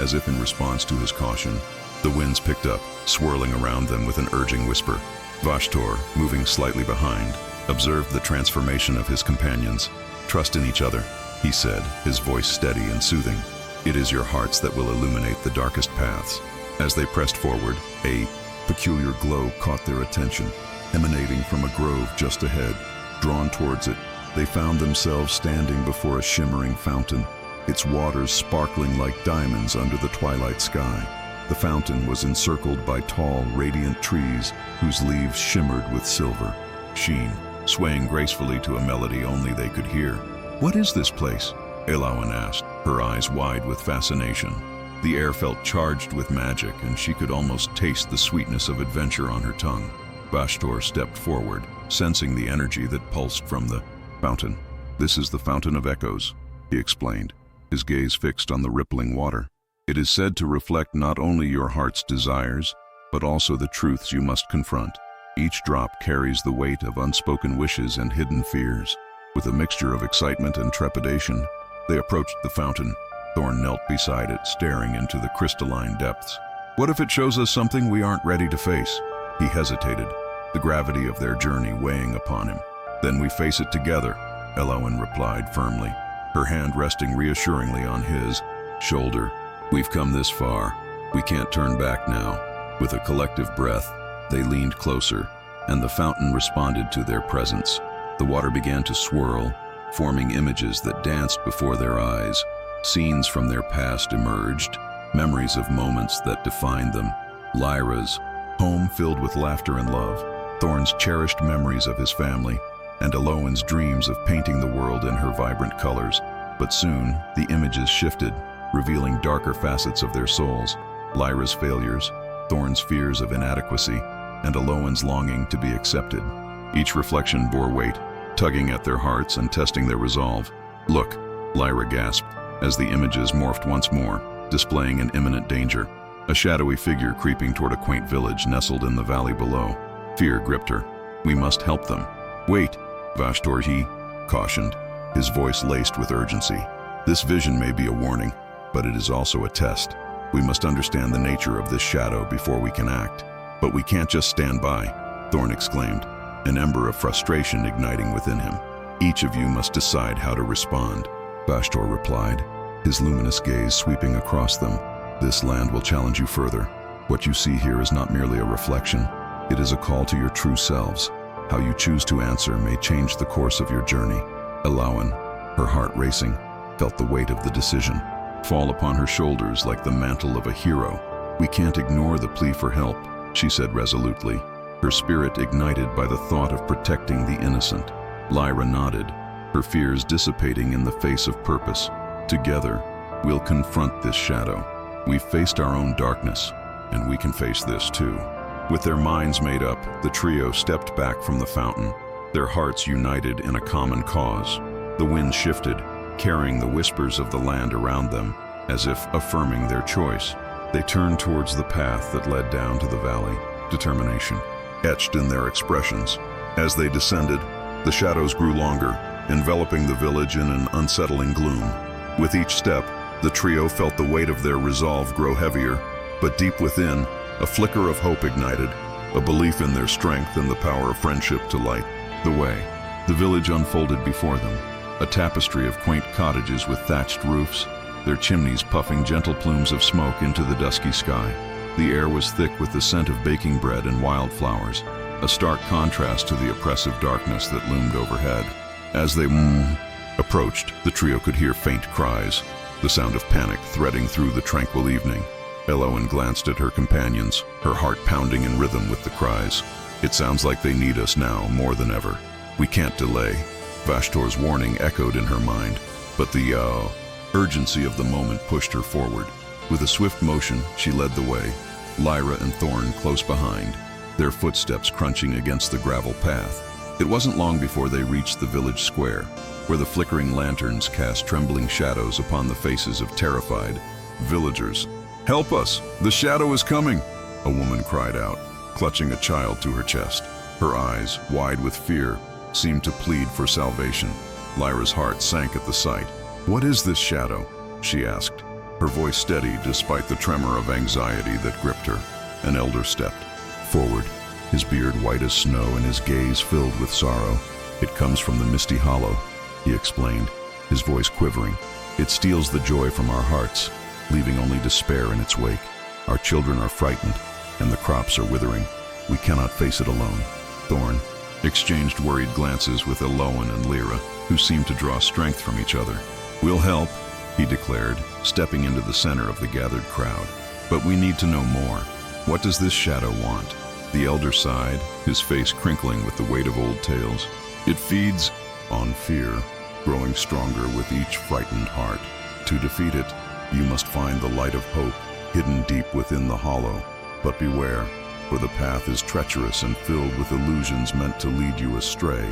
As if in response to his caution, the winds picked up, swirling around them with an urging whisper. Vashtor, moving slightly behind, observed the transformation of his companions. Trust in each other, he said, his voice steady and soothing. It is your hearts that will illuminate the darkest paths. As they pressed forward, a peculiar glow caught their attention, emanating from a grove just ahead. Drawn towards it, they found themselves standing before a shimmering fountain, its waters sparkling like diamonds under the twilight sky. The fountain was encircled by tall, radiant trees whose leaves shimmered with silver sheen, swaying gracefully to a melody only they could hear. What is this place? Elawan asked, her eyes wide with fascination. The air felt charged with magic, and she could almost taste the sweetness of adventure on her tongue. Vashtor stepped forward, sensing the energy that pulsed from the fountain. This is the Fountain of Echoes, he explained, his gaze fixed on the rippling water. It is said to reflect not only your heart's desires, but also the truths you must confront. Each drop carries the weight of unspoken wishes and hidden fears. With a mixture of excitement and trepidation, they approached the fountain. Thorn knelt beside it, staring into the crystalline depths. What if it shows us something we aren't ready to face? He hesitated, the gravity of their journey weighing upon him. Then we face it together, Elawan replied firmly, her hand resting reassuringly on his shoulder. We've come this far. We can't turn back now. With a collective breath, they leaned closer, and the fountain responded to their presence. The water began to swirl, forming images that danced before their eyes. Scenes from their past emerged, memories of moments that defined them. Lyra's home filled with laughter and love, Thorn's cherished memories of his family, and Elawan's dreams of painting the world in her vibrant colors. But soon, the images shifted, revealing darker facets of their souls. Lyra's failures, Thorn's fears of inadequacy, and Elawan's longing to be accepted. Each reflection bore weight, tugging at their hearts and testing their resolve. Look, Lyra gasped, as the images morphed once more, displaying an imminent danger. A shadowy figure creeping toward a quaint village nestled in the valley below. Fear gripped her. We must help them. Wait, Vashtor, he cautioned, his voice laced with urgency. This vision may be a warning, but it is also a test. We must understand the nature of this shadow before we can act. But we can't just stand by, Thorn exclaimed, an ember of frustration igniting within him. Each of you must decide how to respond, Vashtor replied, his luminous gaze sweeping across them. This land will challenge you further. What you see here is not merely a reflection. It is a call to your true selves. How you choose to answer may change the course of your journey. Elawan, her heart racing, felt the weight of the decision fall upon her shoulders like the mantle of a hero. We can't ignore the plea for help, she said resolutely, her spirit ignited by the thought of protecting the innocent. Lyra nodded, her fears dissipating in the face of purpose. Together, we'll confront this shadow. We've faced our own darkness, and we can face this too. With their minds made up, the trio stepped back from the fountain, their hearts united in a common cause. The wind shifted, carrying the whispers of the land around them, as if affirming their choice. They turned towards the path that led down to the valley, determination etched in their expressions. As they descended, the shadows grew longer, enveloping the village in an unsettling gloom. With each step, the trio felt the weight of their resolve grow heavier, but deep within, a flicker of hope ignited, a belief in their strength and the power of friendship to light the way. The village unfolded before them, a tapestry of quaint cottages with thatched roofs, their chimneys puffing gentle plumes of smoke into the dusky sky. The air was thick with the scent of baking bread and wildflowers, a stark contrast to the oppressive darkness that loomed overhead. As they approached, the trio could hear faint cries, the sound of panic threading through the tranquil evening. Elowen glanced at her companions, her heart pounding in rhythm with the cries. It sounds like they need us now more than ever. We can't delay. Vashtor's warning echoed in her mind, but the urgency of the moment pushed her forward. With a swift motion, she led the way, Lyra and Thorn close behind, their footsteps crunching against the gravel path. It wasn't long before they reached the village square, where the flickering lanterns cast trembling shadows upon the faces of terrified villagers. "Help us! The shadow is coming!" a woman cried out, clutching a child to her chest. Her eyes, wide with fear, seemed to plead for salvation. Lyra's heart sank at the sight. "What is this shadow?" she asked, her voice steady despite the tremor of anxiety that gripped her. An elder stepped forward, his beard white as snow and his gaze filled with sorrow. "It comes from the Misty Hollow," he explained, his voice quivering. "It steals the joy from our hearts, leaving only despair in its wake. Our children are frightened, and the crops are withering. We cannot face it alone." Thorn exchanged worried glances with Elowen and Lyra, who seemed to draw strength from each other. "We'll help," he declared, stepping into the center of the gathered crowd. "But we need to know more. What does this shadow want?" The elder sighed, his face crinkling with the weight of old tales. "It feeds on fear, growing stronger with each frightened heart. To defeat it, you must find the light of hope hidden deep within the hollow. But beware, for the path is treacherous and filled with illusions meant to lead you astray."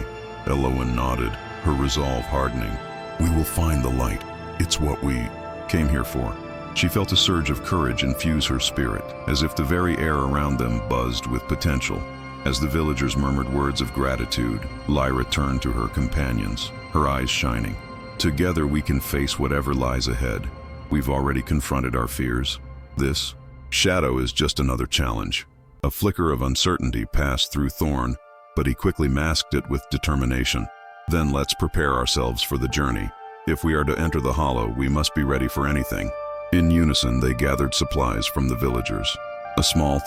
Elowen nodded, her resolve hardening. "We will find the light. It's what we came here for." She felt a surge of courage infuse her spirit, as if the very air around them buzzed with potential. As the villagers murmured words of gratitude, Lyra turned to her companions, her eyes shining. "Together we can face whatever lies ahead. We've already confronted our fears. This shadow is just another challenge." A flicker of uncertainty passed through Thorn, but he quickly masked it with determination. "Then let's prepare ourselves for the journey. If we are to enter the hollow, we must be ready for anything." In unison, they gathered supplies from the villagers. A small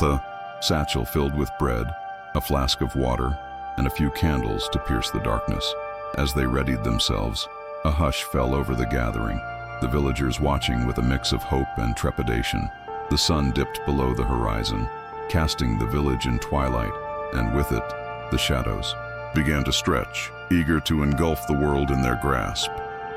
satchel filled with bread, a flask of water, and a few candles to pierce the darkness. As they readied themselves, a hush fell over the gathering, the villagers watching with a mix of hope and trepidation. The sun dipped below the horizon, casting the village in twilight, and with it, the shadows began to stretch, eager to engulf the world in their grasp.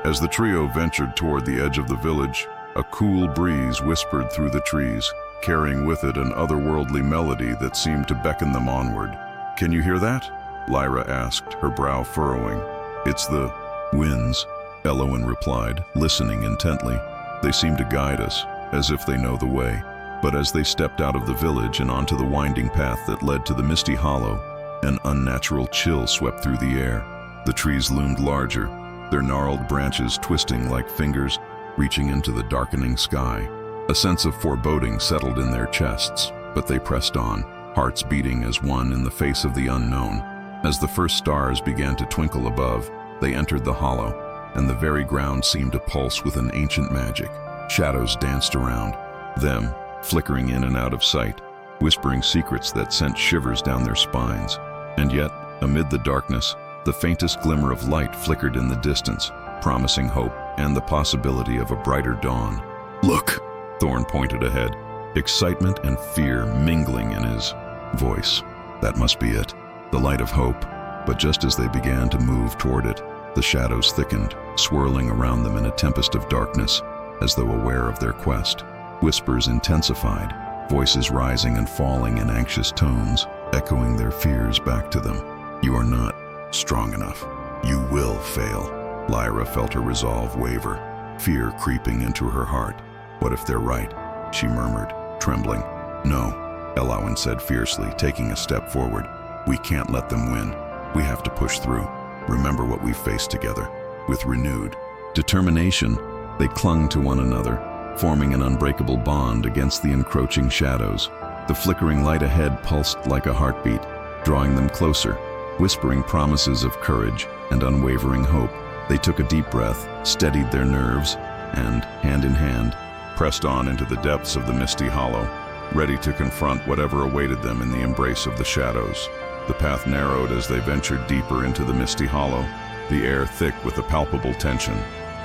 As the trio ventured toward the edge of the village, a cool breeze whispered through the trees, carrying with it an otherworldly melody that seemed to beckon them onward. "Can you hear that?" Lyra asked, her brow furrowing. "It's the winds," Elowen replied, listening intently. "They seem to guide us, as if they know the way." But as they stepped out of the village and onto the winding path that led to the Misty Hollow, an unnatural chill swept through the air. The trees loomed larger, their gnarled branches twisting like fingers, reaching into the darkening sky. A sense of foreboding settled in their chests, but they pressed on, hearts beating as one in the face of the unknown. As the first stars began to twinkle above, they entered the hollow, and the very ground seemed to pulse with an ancient magic. Shadows danced around them, flickering in and out of sight, whispering secrets that sent shivers down their spines. And yet, amid the darkness, the faintest glimmer of light flickered in the distance, promising hope and the possibility of a brighter dawn. "Look!" Thorn pointed ahead, excitement and fear mingling in his voice. That must be it, the light of hope. But just as they began to move toward it, the shadows thickened, swirling around them in a tempest of darkness, as though aware of their quest. Whispers intensified, voices rising and falling in anxious tones, echoing their fears back to them. You are not strong enough. You will fail. Lyra felt her resolve waver, fear creeping into her heart. What if they're right? She murmured, trembling. No, Ellawen said fiercely, taking a step forward. We can't let them win. We have to push through. Remember what we faced together. With renewed determination, they clung to one another, forming an unbreakable bond against the encroaching shadows. The flickering light ahead pulsed like a heartbeat, drawing them closer, whispering promises of courage and unwavering hope. They took a deep breath, steadied their nerves, and, hand in hand, pressed on into the depths of the misty hollow, ready to confront whatever awaited them in the embrace of the shadows. The path narrowed as they ventured deeper into the misty hollow, the air thick with a palpable tension.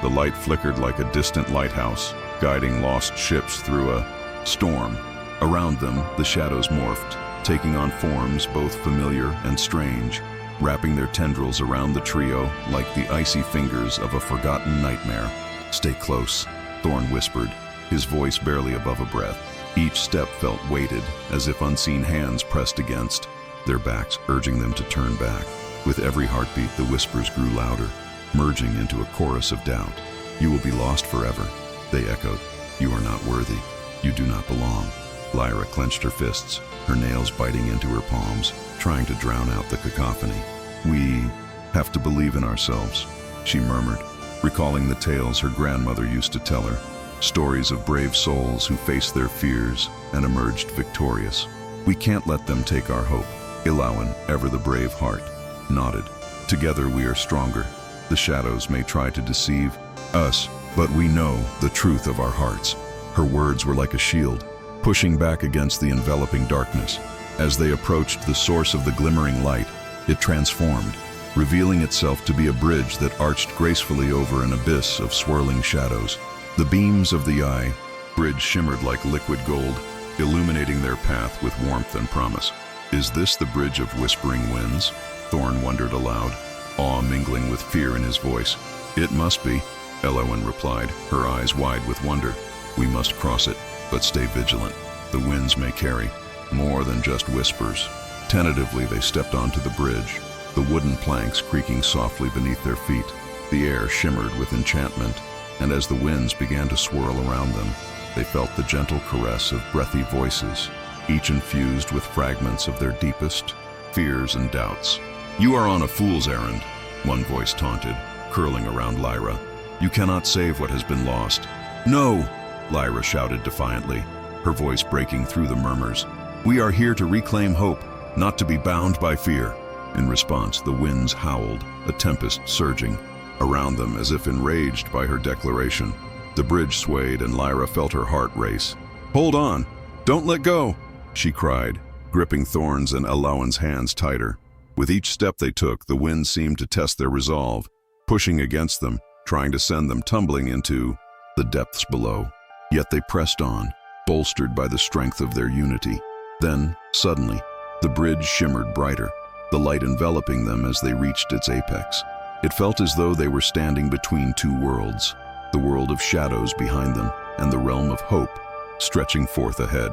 The light flickered like a distant lighthouse, guiding lost ships through a storm. Around them, the shadows morphed, taking on forms both familiar and strange, wrapping their tendrils around the trio like the icy fingers of a forgotten nightmare. Stay close, Thorn whispered, his voice barely above a breath. Each step felt weighted, as if unseen hands pressed against, their backs urging them to turn back. With every heartbeat, the whispers grew louder, merging into a chorus of doubt. You will be lost forever, they echoed. You are not worthy. You do not belong. Lyra clenched her fists, her nails biting into her palms, trying to drown out the cacophony. We have to believe in ourselves, she murmured, recalling the tales her grandmother used to tell her, stories of brave souls who faced their fears and emerged victorious. We can't let them take our hope. Ellawen, ever the brave heart, nodded. Together we are stronger. The shadows may try to deceive us, but we know the truth of our hearts. Her words were like a shield, pushing back against the enveloping darkness. As they approached the source of the glimmering light, it transformed, revealing itself to be a bridge that arched gracefully over an abyss of swirling shadows. The beams of the eye bridge shimmered like liquid gold, illuminating their path with warmth and promise. Is this the bridge of whispering winds? Thorn wondered aloud, awe mingling with fear in his voice. It must be, Ellawen replied, her eyes wide with wonder. We must cross it, but stay vigilant. The winds may carry more than just whispers. Tentatively they stepped onto the bridge, the wooden planks creaking softly beneath their feet. The air shimmered with enchantment, and as the winds began to swirl around them, they felt the gentle caress of breathy voices, each infused with fragments of their deepest fears and doubts. You are on a fool's errand, one voice taunted, curling around Lyra. You cannot save what has been lost. No, Lyra shouted defiantly, her voice breaking through the murmurs. We are here to reclaim hope, not to be bound by fear. In response, the winds howled, a tempest surging around them as if enraged by her declaration. The bridge swayed and Lyra felt her heart race. Hold on! Don't let go! She cried, gripping Thorn's and Ellawen's hands tighter. With each step they took, the wind seemed to test their resolve, pushing against them, trying to send them tumbling into the depths below. Yet they pressed on, bolstered by the strength of their unity. Then, suddenly, the bridge shimmered brighter, the light enveloping them as they reached its apex. It felt as though they were standing between two worlds, the world of shadows behind them and the realm of hope stretching forth ahead.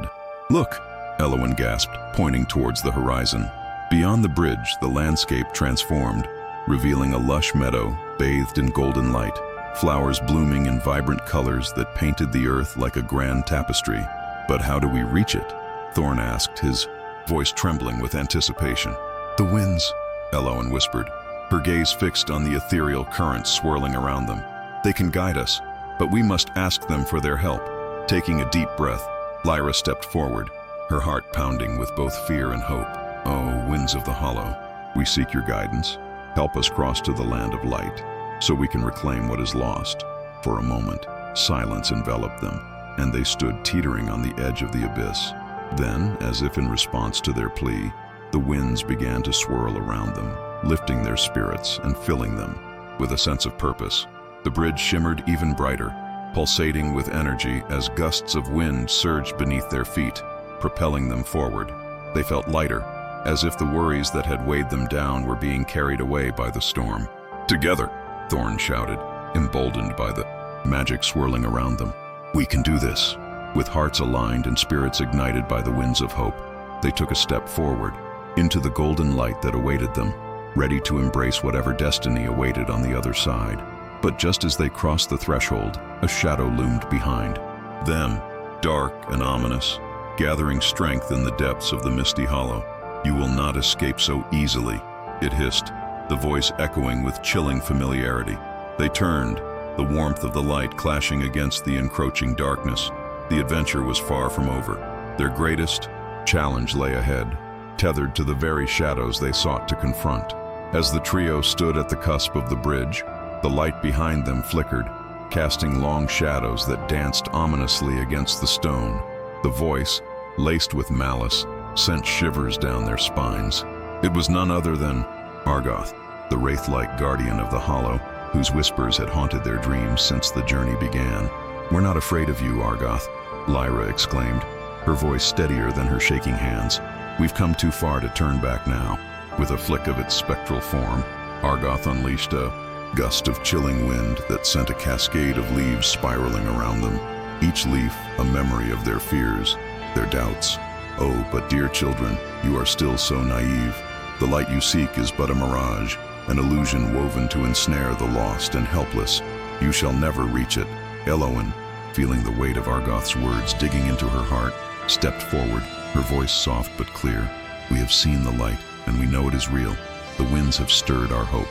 Look, Ellawen gasped, pointing towards the horizon. Beyond the bridge, the landscape transformed, revealing a lush meadow bathed in golden light, flowers blooming in vibrant colors that painted the earth like a grand tapestry. But how do we reach it? Thorn asked, his voice trembling with anticipation. The winds, Ellawen whispered, her gaze fixed on the ethereal currents swirling around them. They can guide us, but we must ask them for their help. Taking a deep breath, Lyra stepped forward, her heart pounding with both fear and hope. Oh, winds of the hollow, we seek your guidance. Help us cross to the land of light, so we can reclaim what is lost. For a moment, silence enveloped them, and they stood teetering on the edge of the abyss. Then, as if in response to their plea, the winds began to swirl around them, lifting their spirits and filling them with a sense of purpose. The bridge shimmered even brighter, pulsating with energy as gusts of wind surged beneath their feet, propelling them forward. They felt lighter, as if the worries that had weighed them down were being carried away by the storm. "Together," Thorn shouted, emboldened by the magic swirling around them. "We can do this." With hearts aligned and spirits ignited by the winds of hope, they took a step forward, into the golden light that awaited them, ready to embrace whatever destiny awaited on the other side. But just as they crossed the threshold, a shadow loomed behind them, dark and ominous, gathering strength in the depths of the misty hollow. "You will not escape so easily," it hissed, the voice echoing with chilling familiarity. They turned, the warmth of the light clashing against the encroaching darkness. The adventure was far from over. Their greatest challenge lay ahead, tethered to the very shadows they sought to confront. As the trio stood at the cusp of the bridge, the light behind them flickered, casting long shadows that danced ominously against the stone. The voice, laced with malice, sent shivers down their spines. It was none other than Argoth, the wraith-like guardian of the Hollow, whose whispers had haunted their dreams since the journey began. "We're not afraid of you, Argoth," Lyra exclaimed, her voice steadier than her shaking hands. "We've come too far to turn back now." With a flick of its spectral form, Argoth unleashed a gust of chilling wind that sent a cascade of leaves spiraling around them, each leaf a memory of their fears, their doubts. "Oh, but dear children, you are still so naive. The light you seek is but a mirage, an illusion woven to ensnare the lost and helpless. You shall never reach it." Elowen, feeling the weight of Argoth's words digging into her heart, stepped forward, her voice soft but clear. "We have seen the light, and we know it is real. The winds have stirred our hope.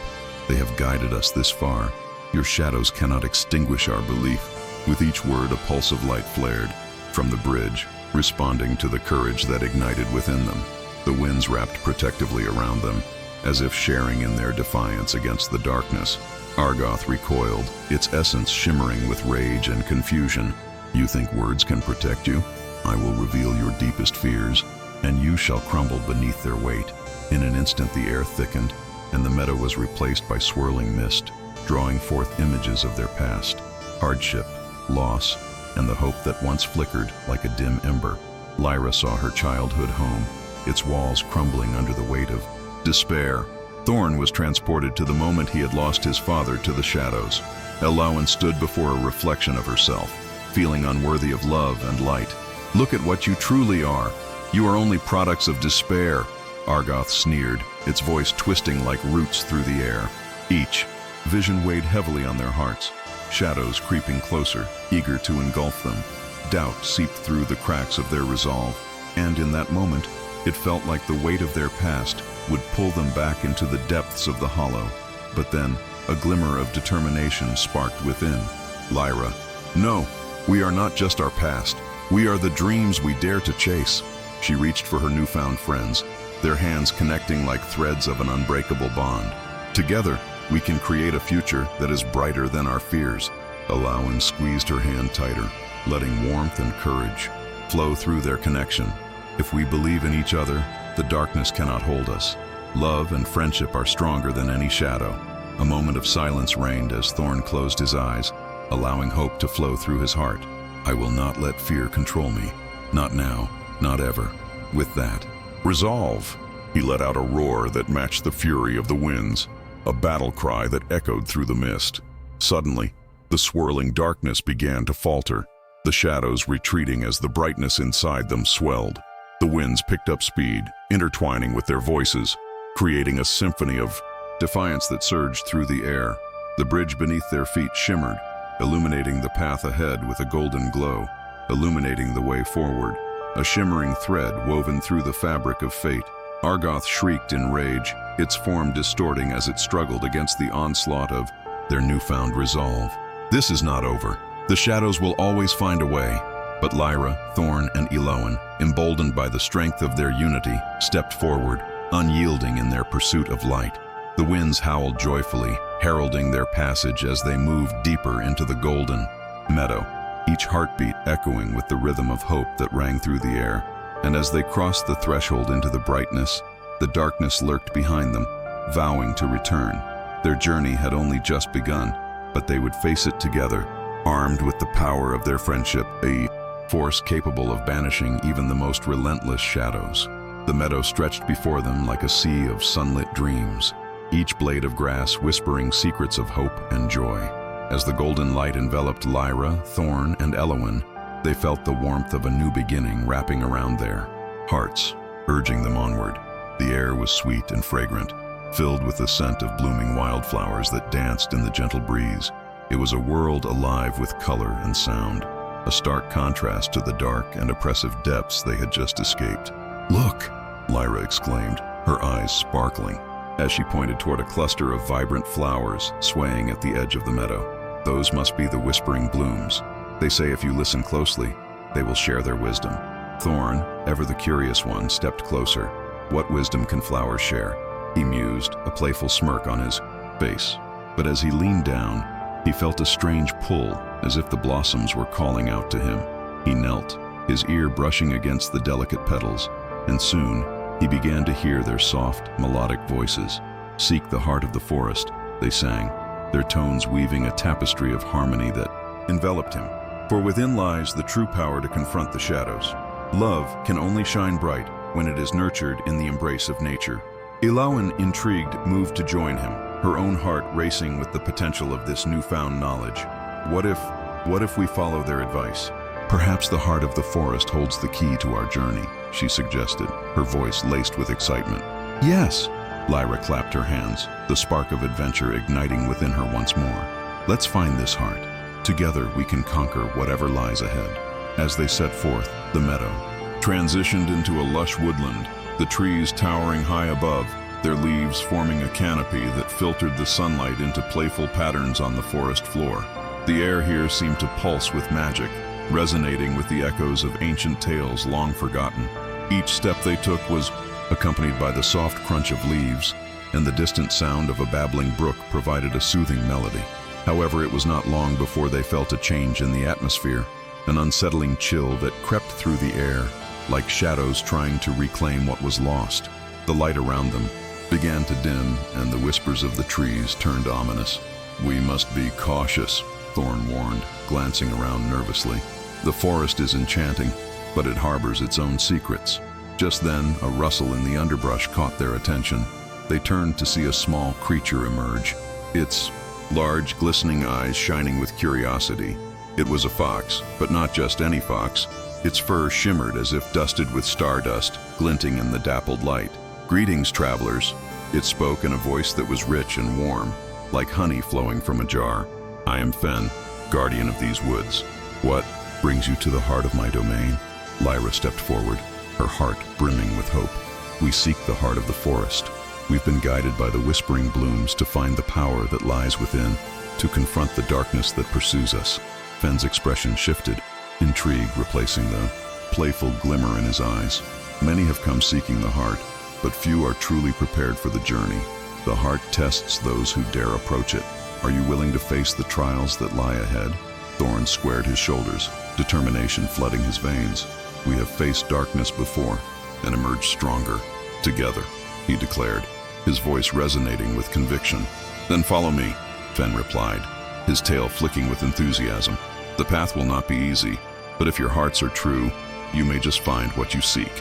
They have guided us this far. Your shadows cannot extinguish our belief." With each word, a pulse of light flared from the bridge, responding to the courage that ignited within them. The winds wrapped protectively around them, as if sharing in their defiance against the darkness. Argoth recoiled, its essence shimmering with rage and confusion. "You think words can protect you? I will reveal your deepest fears, and you shall crumble beneath their weight." In an instant the air thickened, and the meadow was replaced by swirling mist, drawing forth images of their past, hardship, loss, and the hope that once flickered like a dim ember. Lyra saw her childhood home, its walls crumbling under the weight of despair. Thorn was transported to the moment he had lost his father to the shadows. Elowen stood before a reflection of herself, feeling unworthy of love and light. "Look at what you truly are. You are only products of despair," Argoth sneered, its voice twisting like roots through the air. Each vision weighed heavily on their hearts, shadows creeping closer, eager to engulf them. Doubt seeped through the cracks of their resolve, and in that moment, it felt like the weight of their past would pull them back into the depths of the hollow. But then, a glimmer of determination sparked within. "Lyra, no, we are not just our past. We are the dreams we dare to chase." She reached for her newfound friends, their hands connecting like threads of an unbreakable bond. "Together, we can create a future that is brighter than our fears." Elowen squeezed her hand tighter, letting warmth and courage flow through their connection. "If we believe in each other, the darkness cannot hold us. Love and friendship are stronger than any shadow." A moment of silence reigned as Thorn closed his eyes, allowing hope to flow through his heart. "I will not let fear control me. Not now, not ever." With that resolve, he let out a roar that matched the fury of the winds, a battle cry that echoed through the mist. Suddenly, the swirling darkness began to falter, the shadows retreating as the brightness inside them swelled. The winds picked up speed, intertwining with their voices, creating a symphony of defiance that surged through the air. The bridge beneath their feet shimmered, illuminating the path ahead with a golden glow, illuminating the way forward, a shimmering thread woven through the fabric of fate. Argoth shrieked in rage, its form distorting as it struggled against the onslaught of their newfound resolve. "This is not over. The shadows will always find a way." But Lyra, Thorn, and Elowen, emboldened by the strength of their unity, stepped forward, unyielding in their pursuit of light. The winds howled joyfully, heralding their passage as they moved deeper into the golden meadow, each heartbeat echoing with the rhythm of hope that rang through the air. And as they crossed the threshold into the brightness, the darkness lurked behind them, vowing to return. Their journey had only just begun, but they would face it together, armed with the power of their friendship, a force capable of banishing even the most relentless shadows. The meadow stretched before them like a sea of sunlit dreams, each blade of grass whispering secrets of hope and joy. As the golden light enveloped Lyra, Thorn, and Eowyn, they felt the warmth of a new beginning wrapping around their hearts, urging them onward. The air was sweet and fragrant, filled with the scent of blooming wildflowers that danced in the gentle breeze. It was a world alive with color and sound, a stark contrast to the dark and oppressive depths they had just escaped. "Look!" Lyra exclaimed, her eyes sparkling, as she pointed toward a cluster of vibrant flowers swaying at the edge of the meadow. "Those must be the Whispering Blooms. They say if you listen closely, they will share their wisdom." Thorn, ever the curious one, stepped closer. "What wisdom can flowers share?" he mused, a playful smirk on his face. But as he leaned down, he felt a strange pull, as if the blossoms were calling out to him. He knelt, his ear brushing against the delicate petals, and soon he began to hear their soft, melodic voices. "Seek the heart of the forest," they sang, their tones weaving a tapestry of harmony that enveloped him. For within lies the true power to confront the shadows. Love can only shine bright when it is nurtured in the embrace of nature. Eowyn, intrigued, moved to join him, her own heart racing with the potential of this newfound knowledge. What if we follow their advice? "Perhaps the heart of the forest holds the key to our journey," she suggested, her voice laced with excitement. "Yes!" Lyra clapped her hands, the spark of adventure igniting within her once more. "Let's find this heart. Together we can conquer whatever lies ahead." As they set forth, the meadow transitioned into a lush woodland, the trees towering high above, their leaves forming a canopy that filtered the sunlight into playful patterns on the forest floor. The air here seemed to pulse with magic, resonating with the echoes of ancient tales long forgotten. Each step they took was accompanied by the soft crunch of leaves, and the distant sound of a babbling brook provided a soothing melody. However, it was not long before they felt a change in the atmosphere, an unsettling chill that crept through the air, like shadows trying to reclaim what was lost. The light around them began to dim, and the whispers of the trees turned ominous. "We must be cautious," Thorn warned, glancing around nervously. "The forest is enchanting, but it harbors its own secrets." Just then, a rustle in the underbrush caught their attention. They turned to see a small creature emerge, its large, glistening eyes shining with curiosity. It was a fox, but not just any fox. Its fur shimmered as if dusted with stardust, glinting in the dappled light. "Greetings, travelers," it spoke in a voice that was rich and warm, like honey flowing from a jar. "I am Fen, guardian of these woods. What brings you to the heart of my domain?" Lyra stepped forward, her heart brimming with hope. "We seek the heart of the forest. We've been guided by the Whispering Blooms to find the power that lies within, to confront the darkness that pursues us." Fen's expression shifted, intrigue replacing the playful glimmer in his eyes. "Many have come seeking the heart, but few are truly prepared for the journey. The heart tests those who dare approach it. Are you willing to face the trials that lie ahead?" Thorn squared his shoulders, determination flooding his veins. "We have faced darkness before and emerged stronger together," he declared, his voice resonating with conviction. "Then follow me," Fen replied, his tail flicking with enthusiasm. "The path will not be easy, but if your hearts are true, you may just find what you seek."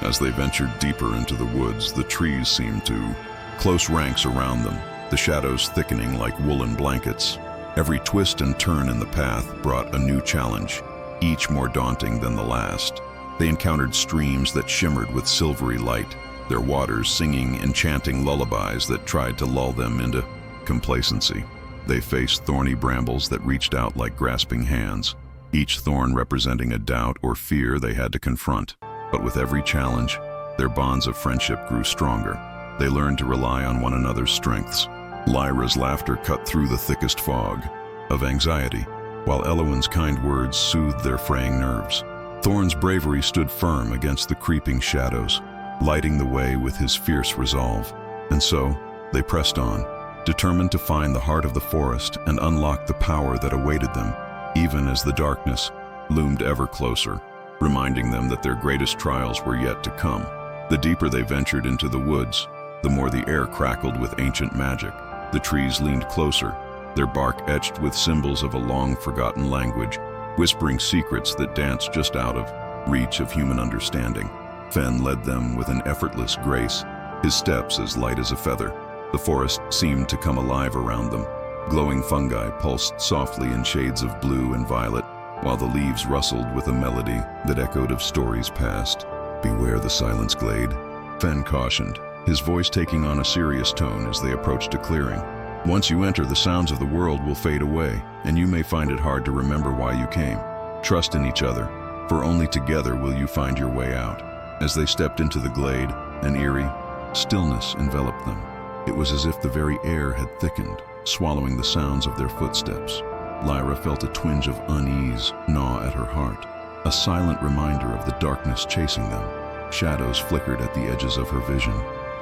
As they ventured deeper into the woods, the trees seemed to close ranks around them, the shadows thickening like woolen blankets. Every twist and turn in the path brought a new challenge, each more daunting than the last. They encountered streams that shimmered with silvery light, their waters singing enchanting lullabies that tried to lull them into complacency. They faced thorny brambles that reached out like grasping hands, each thorn representing a doubt or fear they had to confront. But with every challenge, their bonds of friendship grew stronger. They learned to rely on one another's strengths. Lyra's laughter cut through the thickest fog of anxiety, while Eowyn's kind words soothed their fraying nerves. Thorn's bravery stood firm against the creeping shadows, lighting the way with his fierce resolve. And so, they pressed on, determined to find the heart of the forest and unlock the power that awaited them, even as the darkness loomed ever closer, reminding them that their greatest trials were yet to come. The deeper they ventured into the woods, the more the air crackled with ancient magic. The trees leaned closer, their bark etched with symbols of a long-forgotten language, whispering secrets that danced just out of reach of human understanding. Fen led them with an effortless grace, his steps as light as a feather. The forest seemed to come alive around them. Glowing fungi pulsed softly in shades of blue and violet, while the leaves rustled with a melody that echoed of stories past. "Beware the silence glade," Fen cautioned, his voice taking on a serious tone as they approached a clearing. "Once you enter, the sounds of the world will fade away, and you may find it hard to remember why you came. Trust in each other, for only together will you find your way out." As they stepped into the glade, an eerie stillness enveloped them. It was as if the very air had thickened, swallowing the sounds of their footsteps. Lyra felt a twinge of unease gnaw at her heart, a silent reminder of the darkness chasing them. Shadows flickered at the edges of her vision,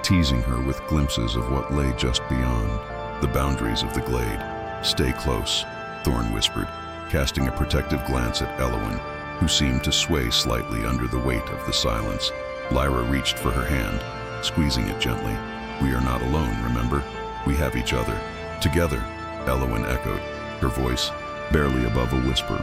teasing her with glimpses of what lay just beyond. The boundaries of the glade. "Stay close," Thorn whispered, casting a protective glance at Eowyn, who seemed to sway slightly under the weight of the silence. Lyra reached for her hand, squeezing it gently. "We are not alone, remember? We have each other." "Together," Eowyn echoed, her voice barely above a whisper.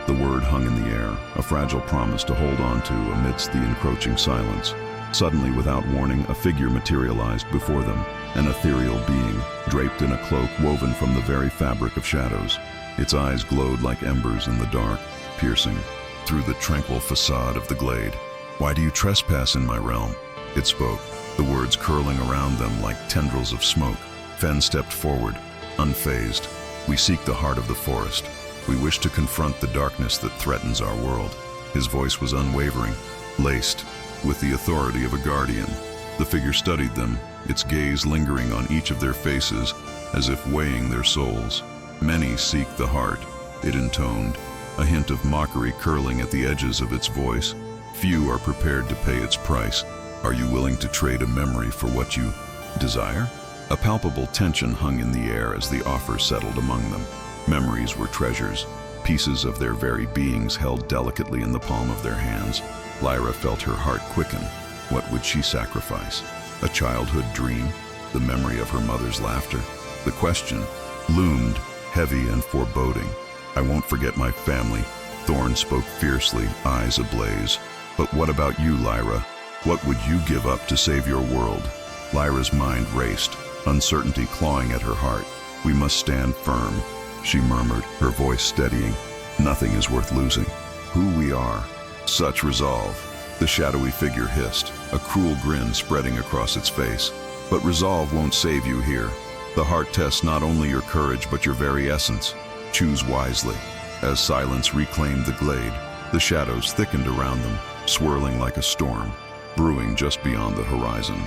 The word hung in the air, a fragile promise to hold on to amidst the encroaching silence. Suddenly, without warning, a figure materialized before them, an ethereal being, draped in a cloak woven from the very fabric of shadows. Its eyes glowed like embers in the dark, piercing through the tranquil facade of the glade. "Why do you trespass in my realm?" It spoke, the words curling around them like tendrils of smoke. Fen stepped forward, unfazed. "We seek the heart of the forest. We wish to confront the darkness that threatens our world." His voice was unwavering, laced with the authority of a guardian. The figure studied them, its gaze lingering on each of their faces as if weighing their souls. "Many seek the heart," it intoned, a hint of mockery curling at the edges of its voice. "Few are prepared to pay its price. Are you willing to trade a memory for what you desire?" A palpable tension hung in the air as the offer settled among them. Memories were treasures, pieces of their very beings held delicately in the palm of their hands. Lyra felt her heart quicken. What would she sacrifice? A childhood dream? The memory of her mother's laughter? The question loomed, heavy and foreboding. "I won't forget my family," Thorn spoke fiercely, eyes ablaze. "But what about you, Lyra? What would you give up to save your world?" Lyra's mind raced, uncertainty clawing at her heart. "We must stand firm," she murmured, her voice steadying. "Nothing is worth losing. Who we are. Such resolve." The shadowy figure hissed, a cruel grin spreading across its face. "But resolve won't save you here. The heart tests not only your courage but your very essence. Choose wisely." As silence reclaimed the glade, the shadows thickened around them, swirling like a storm, brewing just beyond the horizon.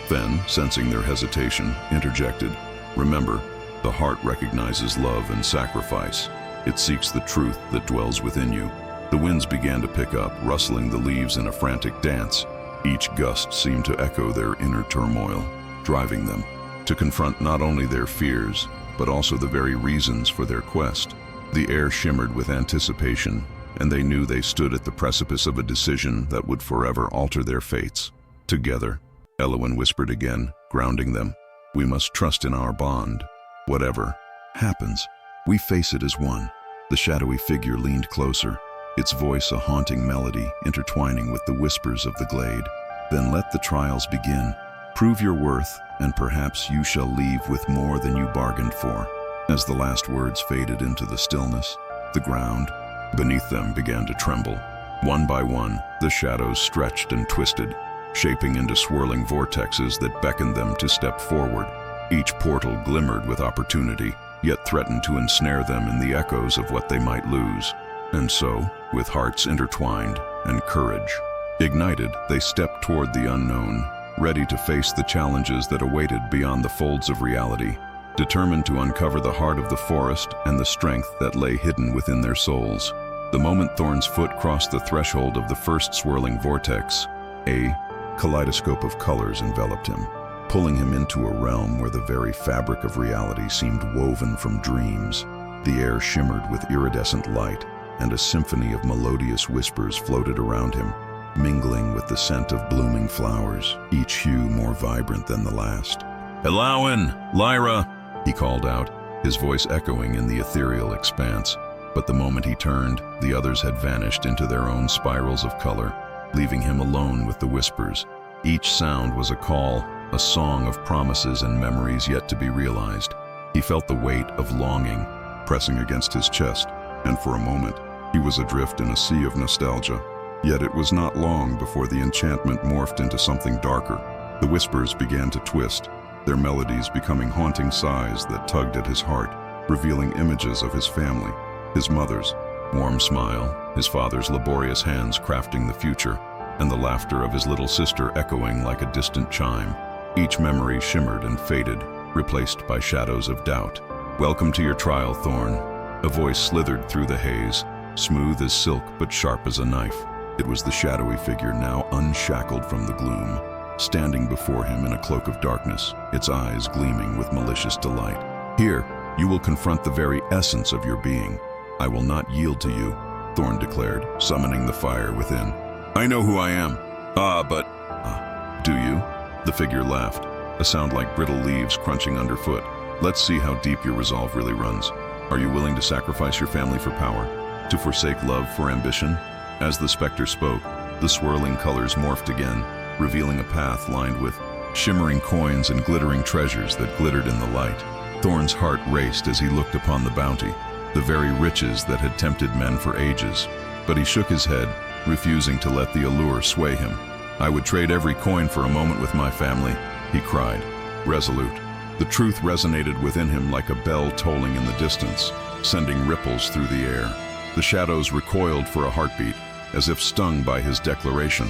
Fen, sensing their hesitation, interjected, "Remember, the heart recognizes love and sacrifice. It seeks the truth that dwells within you." The winds began to pick up, rustling the leaves in a frantic dance. Each gust seemed to echo their inner turmoil, driving them to confront not only their fears, but also the very reasons for their quest. The air shimmered with anticipation, and they knew they stood at the precipice of a decision that would forever alter their fates. "Together," Eowyn whispered again, grounding them. "We must trust in our bond. Whatever happens, we face it as one." The shadowy figure leaned closer, its voice a haunting melody intertwining with the whispers of the glade. "Then let the trials begin. Prove your worth, and perhaps you shall leave with more than you bargained for." As the last words faded into the stillness, the ground beneath them began to tremble. One by one, the shadows stretched and twisted, shaping into swirling vortexes that beckoned them to step forward. Each portal glimmered with opportunity, yet threatened to ensnare them in the echoes of what they might lose. And so, with hearts intertwined and courage ignited, they stepped toward the unknown, ready to face the challenges that awaited beyond the folds of reality, determined to uncover the heart of the forest and the strength that lay hidden within their souls. The moment Thorn's foot crossed the threshold of the first swirling vortex, a kaleidoscope of colors enveloped him, pulling him into a realm where the very fabric of reality seemed woven from dreams. The air shimmered with iridescent light, and a symphony of melodious whispers floated around him, mingling with the scent of blooming flowers, each hue more vibrant than the last. "Eowyn! Lyra!" he called out, his voice echoing in the ethereal expanse. But the moment he turned, the others had vanished into their own spirals of color. leaving him alone with the whispers. Each sound was a call, a song of promises and memories yet to be realized. He felt the weight of longing pressing against his chest, and for a moment, he was adrift in a sea of nostalgia. Yet it was not long before the enchantment morphed into something darker. The whispers began to twist, their melodies becoming haunting sighs that tugged at his heart, revealing images of his family, his mother's warm smile, his father's laborious hands crafting the future, and the laughter of his little sister echoing like a distant chime. Each memory shimmered and faded, replaced by shadows of doubt. "Welcome to your trial, Thorn." A voice slithered through the haze, smooth as silk but sharp as a knife. It was the shadowy figure now unshackled from the gloom, standing before him in a cloak of darkness, its eyes gleaming with malicious delight. "Here, you will confront the very essence of your being. I will not yield to you," Thorn declared, summoning the fire within. "I know who I am." Do you?" The figure laughed, a sound like brittle leaves crunching underfoot. "Let's see how deep your resolve really runs. Are you willing to sacrifice your family for power? To forsake love for ambition?" As the specter spoke, the swirling colors morphed again, revealing a path lined with shimmering coins and glittering treasures that glittered in the light. Thorn's heart raced as he looked upon the bounty, the very riches that had tempted men for ages. But he shook his head, refusing to let the allure sway him. "I would trade every coin for a moment with my family," he cried, resolute. The truth resonated within him like a bell tolling in the distance, sending ripples through the air. The shadows recoiled for a heartbeat, as if stung by his declaration.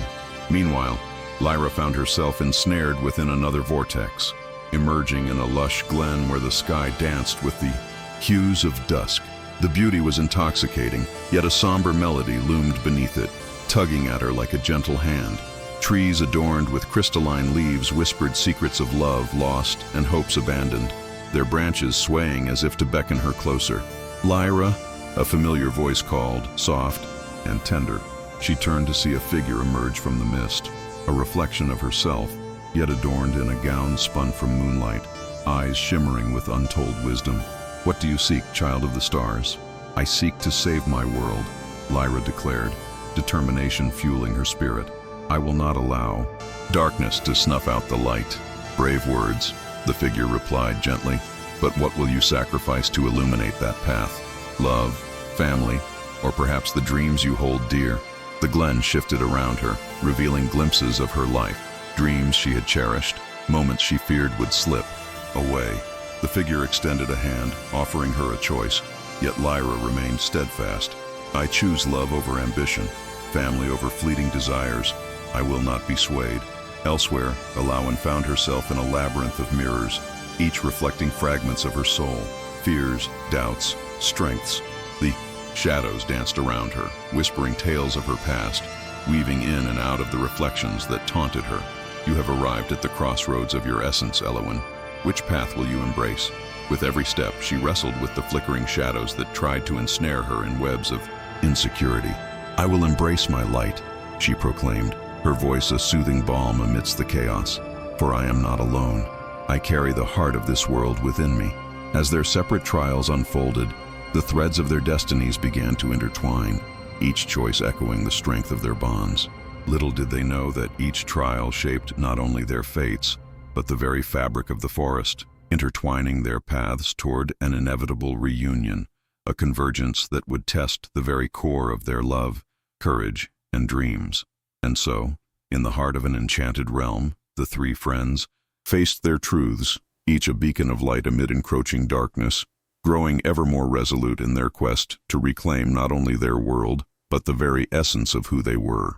Meanwhile, Lyra found herself ensnared within another vortex, emerging in a lush glen where the sky danced with the hues of dusk. The beauty was intoxicating, yet a somber melody loomed beneath it, tugging at her like a gentle hand. Trees adorned with crystalline leaves whispered secrets of love lost and hopes abandoned, their branches swaying as if to beckon her closer. "Lyra," a familiar voice called, soft and tender. She turned to see a figure emerge from the mist, a reflection of herself, yet adorned in a gown spun from moonlight, eyes shimmering with untold wisdom. "What do you seek, child of the stars?" "I seek to save my world," Lyra declared, determination fueling her spirit. "I will not allow darkness to snuff out the light." "Brave words," the figure replied gently, "but what will you sacrifice to illuminate that path? Love, family, or perhaps the dreams you hold dear?" The glen shifted around her, revealing glimpses of her life, dreams she had cherished, moments she feared would slip away. The figure extended a hand, offering her a choice, yet Lyra remained steadfast. "I choose love over ambition, family over fleeting desires. I will not be swayed." Elsewhere, Alawan found herself in a labyrinth of mirrors, each reflecting fragments of her soul, fears, doubts, strengths. The shadows danced around her, whispering tales of her past, weaving in and out of the reflections that taunted her. "You have arrived at the crossroads of your essence, Elowen. Which path will you embrace?" With every step, she wrestled with the flickering shadows that tried to ensnare her in webs of insecurity. "I will embrace my light," she proclaimed, her voice a soothing balm amidst the chaos. "For I am not alone. I carry the heart of this world within me." As their separate trials unfolded, the threads of their destinies began to intertwine, each choice echoing the strength of their bonds. Little did they know that each trial shaped not only their fates, but the very fabric of the forest, intertwining their paths toward an inevitable reunion, a convergence that would test the very core of their love, courage, and dreams. And so, in the heart of an enchanted realm, the three friends faced their truths, each a beacon of light amid encroaching darkness, growing ever more resolute in their quest to reclaim not only their world, but the very essence of who they were.